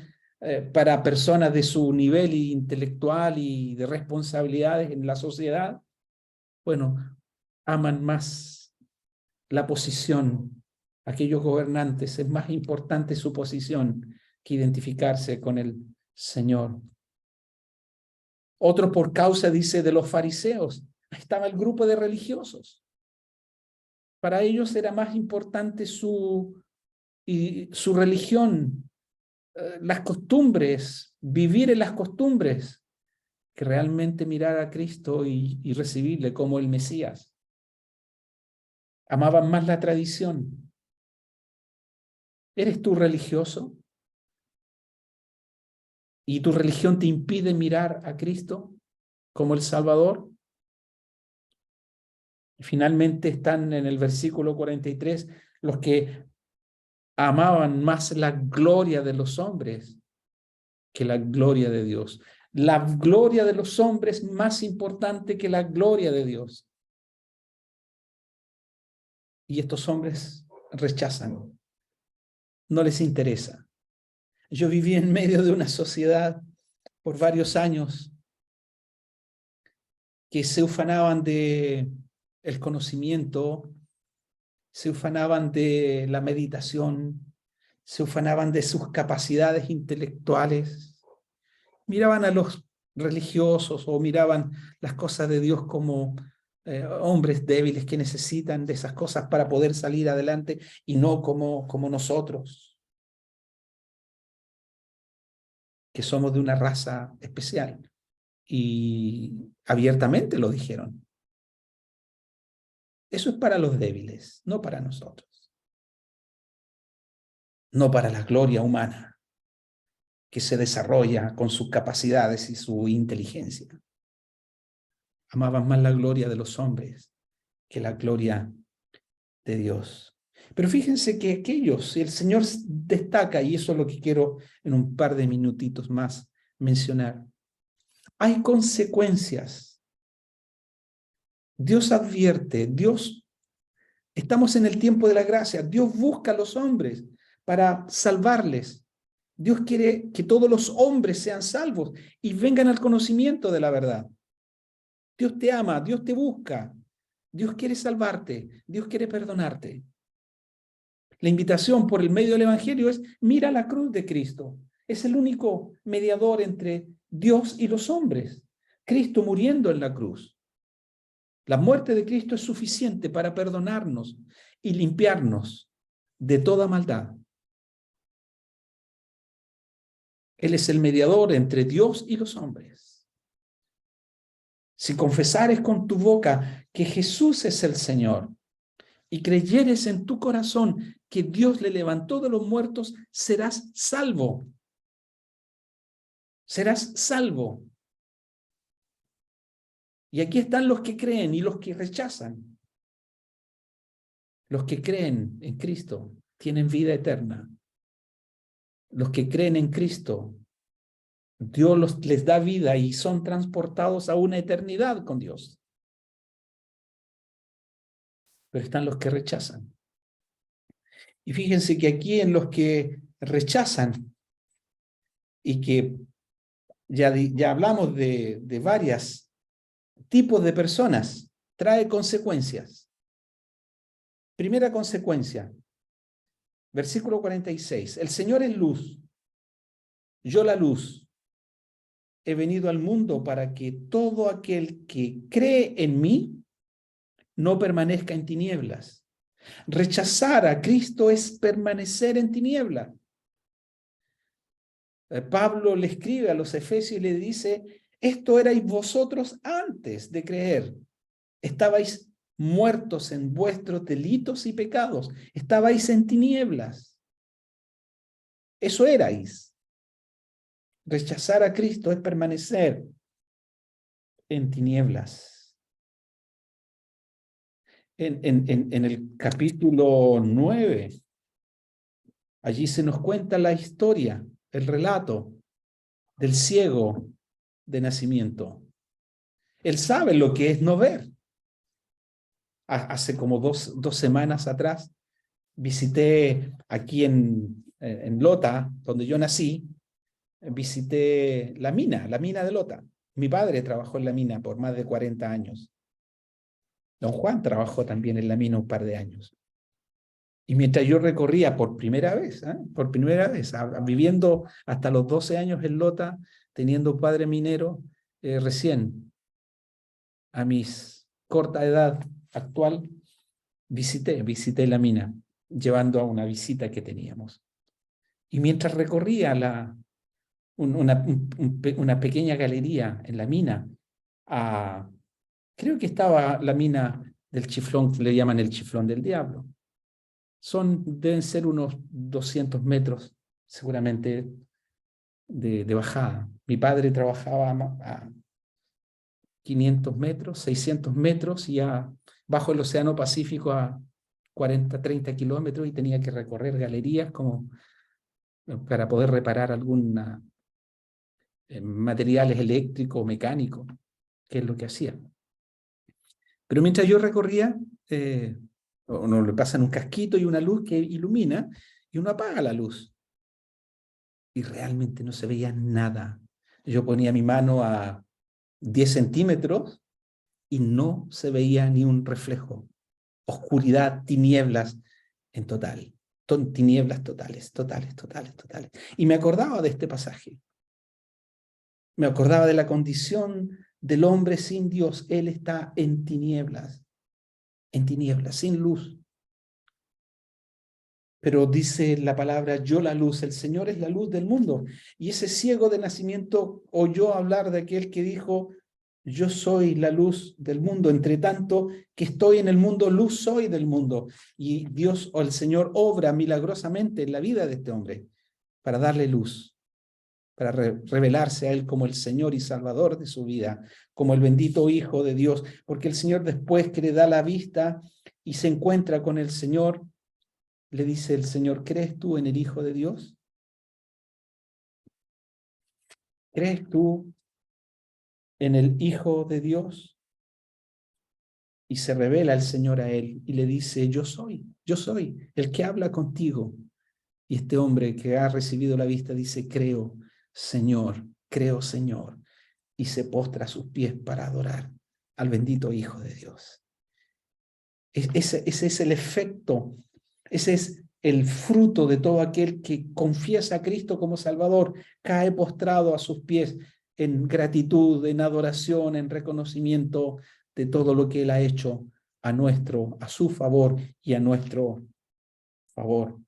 para personas de su nivel intelectual y de responsabilidades en la sociedad. Bueno, aman más la posición. Aquellos gobernantes, es más importante su posición que identificarse con el Señor. Otro por causa, dice, de los fariseos. Ahí estaba el grupo de religiosos. Para ellos era más importante su religión, las costumbres, vivir en las costumbres, que realmente mirar a Cristo y recibirle como el Mesías. Amaban más la tradición. ¿Eres tú religioso? ¿Y tu religión te impide mirar a Cristo como el Salvador? Y finalmente están en el versículo 43 los que amaban más la gloria de los hombres que la gloria de Dios. La gloria de los hombres es más importante que la gloria de Dios. Y estos hombres rechazan, no les interesa. Yo viví en medio de una sociedad por varios años que se ufanaban de el conocimiento, se ufanaban de la meditación, se ufanaban de sus capacidades intelectuales, miraban a los religiosos o miraban las cosas de Dios como hombres débiles que necesitan de esas cosas para poder salir adelante y no como nosotros, que somos de una raza especial. Y abiertamente lo dijeron. Eso es para los débiles, no para nosotros. No para la gloria humana que se desarrolla con sus capacidades y su inteligencia. Amaban más la gloria de los hombres que la gloria de Dios. Pero fíjense que aquellos, el Señor destaca, y eso es lo que quiero en un par de minutitos más mencionar, hay consecuencias. Dios advierte, estamos en el tiempo de la gracia, Dios busca a los hombres para salvarles. Dios quiere que todos los hombres sean salvos y vengan al conocimiento de la verdad. Dios te ama, Dios te busca, Dios quiere salvarte, Dios quiere perdonarte. La invitación por el medio del Evangelio es: mira la cruz de Cristo. Es el único mediador entre Dios y los hombres. Cristo muriendo en la cruz. La muerte de Cristo es suficiente para perdonarnos y limpiarnos de toda maldad. Él es el mediador entre Dios y los hombres. Si confesares con tu boca que Jesús es el Señor y creyeres en tu corazón que Dios le levantó de los muertos, serás salvo. Serás salvo. Y aquí están los que creen y los que rechazan. Los que creen en Cristo tienen vida eterna. Los que creen en Cristo, Dios les da vida y son transportados a una eternidad con Dios. Pero están los que rechazan. Y fíjense que aquí en los que rechazan, y que ya hablamos de varios tipos de personas, trae consecuencias. Primera consecuencia, versículo 46. El Señor es luz, yo la luz. he venido al mundo para que todo aquel que cree en mí no permanezca en tinieblas. Rechazar a Cristo es permanecer en tinieblas. Pablo le escribe a los Efesios y le dice, esto erais vosotros antes de creer. Estabais muertos en vuestros delitos y pecados. Estabais en tinieblas. Eso erais. Rechazar a Cristo es permanecer en tinieblas. En el capítulo 9, allí se nos cuenta la historia, el relato del ciego de nacimiento. Él sabe lo que es no ver. Hace como dos semanas atrás visité aquí en Lota, donde yo nací, visité la mina de Lota. Mi padre trabajó en la mina por más de 40 años. Don Juan trabajó también en la mina un par de años. Y mientras yo recorría por primera vez, viviendo hasta los 12 años en Lota, teniendo un padre minero, recién a mis corta edad actual, visité la mina, llevando a una visita que teníamos. Y mientras recorría una pequeña galería en la mina, creo que estaba la mina del Chiflón, le llaman el Chiflón del Diablo. Deben ser unos 200 metros, seguramente, de bajada. Mi padre trabajaba a 500 metros, 600 metros, y bajo el Océano Pacífico a 40, 30 kilómetros, y tenía que recorrer galerías como para poder reparar alguna materiales eléctricos o mecánicos, que es lo que hacía. Pero mientras yo recorría, uno le pasan un casquito y una luz que ilumina, y uno apaga la luz. Y realmente no se veía nada. Yo ponía mi mano a 10 centímetros y no se veía ni un reflejo. Oscuridad, tinieblas en total. Tinieblas totales. Y me acordaba de este pasaje. Me acordaba de la condición del hombre sin Dios. Él está en tinieblas, sin luz. Pero dice la palabra, yo la luz, el Señor es la luz del mundo. Y ese ciego de nacimiento oyó hablar de aquel que dijo, yo soy la luz del mundo, entre tanto que estoy en el mundo, luz soy del mundo. Y Dios o el Señor obra milagrosamente en la vida de este hombre para darle luz, para revelarse a él como el Señor y Salvador de su vida, como el bendito Hijo de Dios, porque el Señor, después que le da la vista y se encuentra con el Señor, le dice el Señor, ¿crees tú en el Hijo de Dios? ¿Crees tú en el Hijo de Dios? Y se revela el Señor a él y le dice, yo soy el que habla contigo. Y este hombre que ha recibido la vista dice, creo, Señor. Y se postra a sus pies para adorar al bendito Hijo de Dios. Ese es el efecto, ese es el fruto de todo aquel que confiesa a Cristo como Salvador, cae postrado a sus pies en gratitud, en adoración, en reconocimiento de todo lo que Él ha hecho a su favor y a nuestro favor.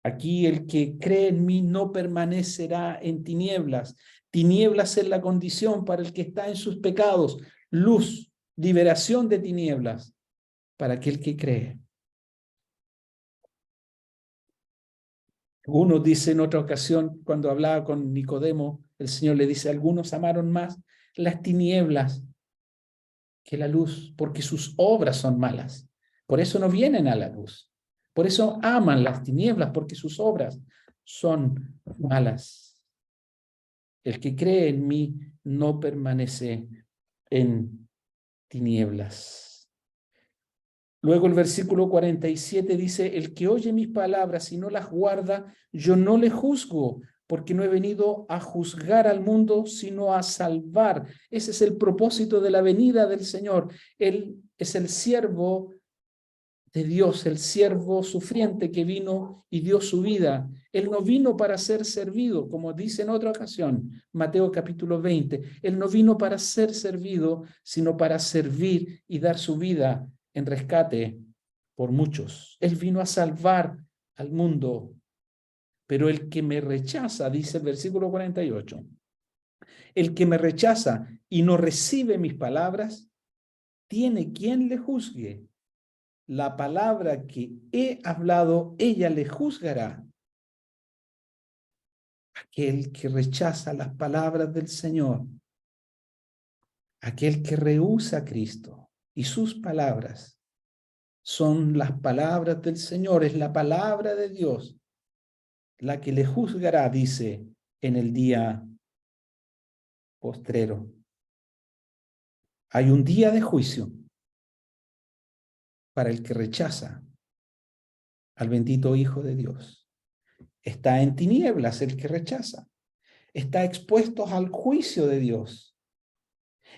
Aquí el que cree en mí no permanecerá en tinieblas. Tinieblas es la condición para el que está en sus pecados. Luz, liberación de tinieblas para aquel que cree. Uno dice en otra ocasión, cuando hablaba con Nicodemo, el Señor le dice, algunos amaron más las tinieblas que la luz, porque sus obras son malas. Por eso no vienen a la luz. Por eso aman las tinieblas, porque sus obras son malas. El que cree en mí no permanece en tinieblas. Luego el versículo 47 dice, el que oye mis palabras y no las guarda, yo no le juzgo, porque no he venido a juzgar al mundo, sino a salvar. Ese es el propósito de la venida del Señor. Él es el siervo de Dios, el siervo sufriente que vino y dio su vida. Él no vino para ser servido, como dice en otra ocasión, Mateo capítulo 20. Él no vino para ser servido, sino para servir y dar su vida en rescate por muchos. Él vino a salvar al mundo. Pero el que me rechaza, dice el versículo 48, el que me rechaza y no recibe mis palabras, tiene quien le juzgue. La palabra que he hablado, ella le juzgará. Aquel que rechaza las palabras del Señor, aquel que rehúsa a Cristo y sus palabras, son las palabras del Señor, es la palabra de Dios, la que le juzgará, dice, en el día postrero. Hay un día de juicio para el que rechaza al bendito Hijo de Dios. Está en tinieblas el que rechaza. Está expuesto al juicio de Dios.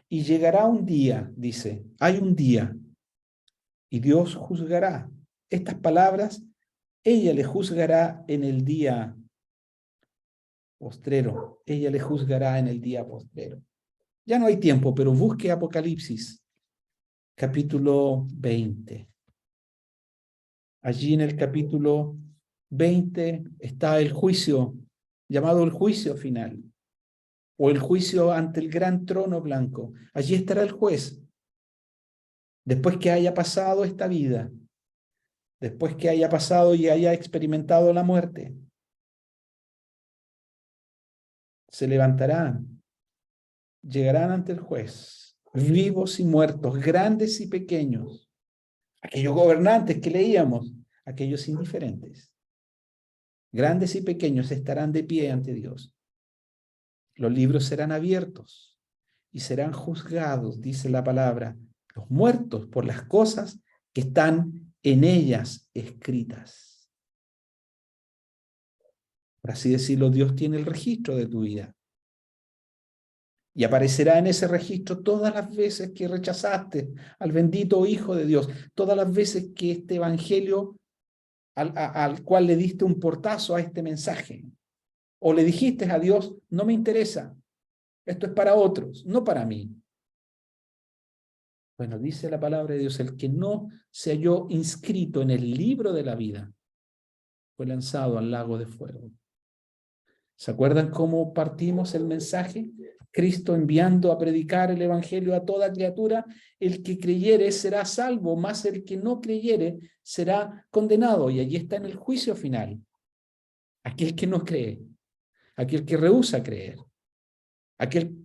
Y llegará un día, dice, hay un día, y Dios juzgará. Estas palabras, ella le juzgará en el día postrero. Ella le juzgará en el día postrero. Ya no hay tiempo, pero busque Apocalipsis, capítulo 20. Allí en el capítulo 20 está el juicio, llamado el juicio final, o el juicio ante el gran trono blanco. Allí estará el juez. Después que haya pasado esta vida, después que haya pasado y haya experimentado la muerte, se levantarán, llegarán ante el juez, vivos y muertos, grandes y pequeños, aquellos gobernantes que leíamos, aquellos indiferentes, grandes y pequeños estarán de pie ante Dios. Los libros serán abiertos y serán juzgados, dice la palabra, los muertos por las cosas que están en ellas escritas. Por así decirlo, Dios tiene el registro de tu vida. Y aparecerá en ese registro todas las veces que rechazaste al bendito Hijo de Dios, todas las veces que este evangelio al cual le diste un portazo a este mensaje, o le dijiste a Dios, no me interesa, esto es para otros, no para mí. Bueno, dice la palabra de Dios, el que no se halló inscrito en el libro de la vida fue lanzado al lago de fuego. ¿Se acuerdan cómo partimos el mensaje? Cristo enviando a predicar el evangelio a toda criatura, el que creyere será salvo, mas el que no creyere será condenado. Y allí está en el juicio final. Aquel que no cree, aquel que rehúsa creer, aquel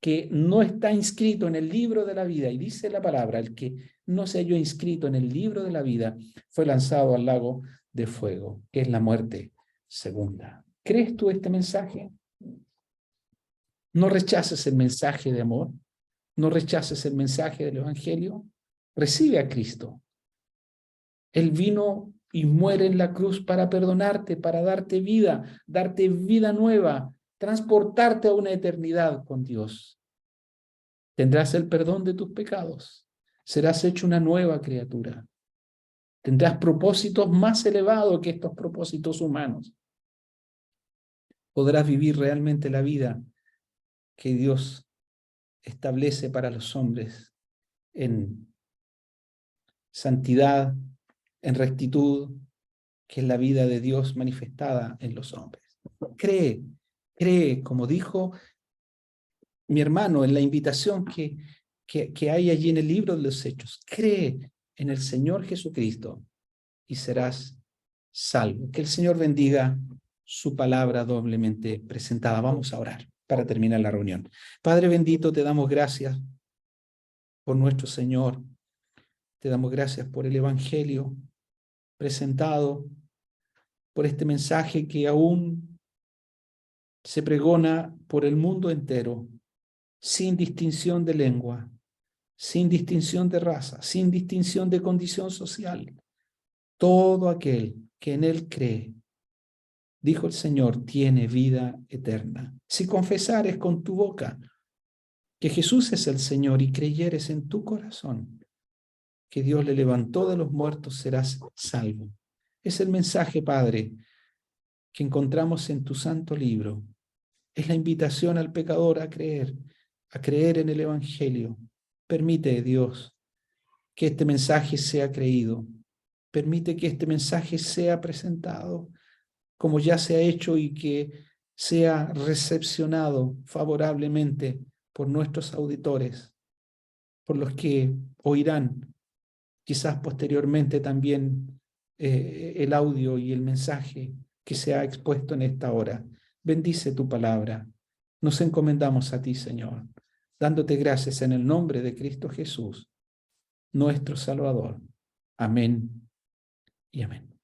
que no está inscrito en el libro de la vida. Y dice la palabra, el que no se halló inscrito en el libro de la vida fue lanzado al lago de fuego, que es la muerte segunda. ¿Crees tú este mensaje? No rechaces el mensaje de amor, no rechaces el mensaje del evangelio. Recibe a Cristo. Él vino y muere en la cruz para perdonarte, para darte vida nueva, transportarte a una eternidad con Dios. Tendrás el perdón de tus pecados. Serás hecho una nueva criatura. Tendrás propósitos más elevados que estos propósitos humanos. Podrás vivir realmente la vida que Dios establece para los hombres en santidad, en rectitud, que es la vida de Dios manifestada en los hombres. Cree, como dijo mi hermano en la invitación que hay allí en el libro de los Hechos. Cree en el Señor Jesucristo y serás salvo. Que el Señor bendiga su palabra doblemente presentada. Vamos a orar para terminar la reunión. Padre bendito, te damos gracias por nuestro Señor. Te damos gracias por el Evangelio presentado, por este mensaje que aún se pregona por el mundo entero, sin distinción de lengua, sin distinción de raza, sin distinción de condición social. Todo aquel que en él cree, dijo el Señor, tiene vida eterna. Si confesares con tu boca que Jesús es el Señor y creyeres en tu corazón que Dios le levantó de los muertos, serás salvo. Es el mensaje, Padre, que encontramos en tu santo libro. Es la invitación al pecador a creer en el Evangelio. Permite, Dios, que este mensaje sea creído. Permite que este mensaje sea presentado como ya se ha hecho y que sea recepcionado favorablemente por nuestros auditores, por los que oirán quizás posteriormente también el audio y el mensaje que se ha expuesto en esta hora. Bendice tu palabra. Nos encomendamos a ti, Señor, dándote gracias en el nombre de Cristo Jesús, nuestro Salvador. Amén y amén.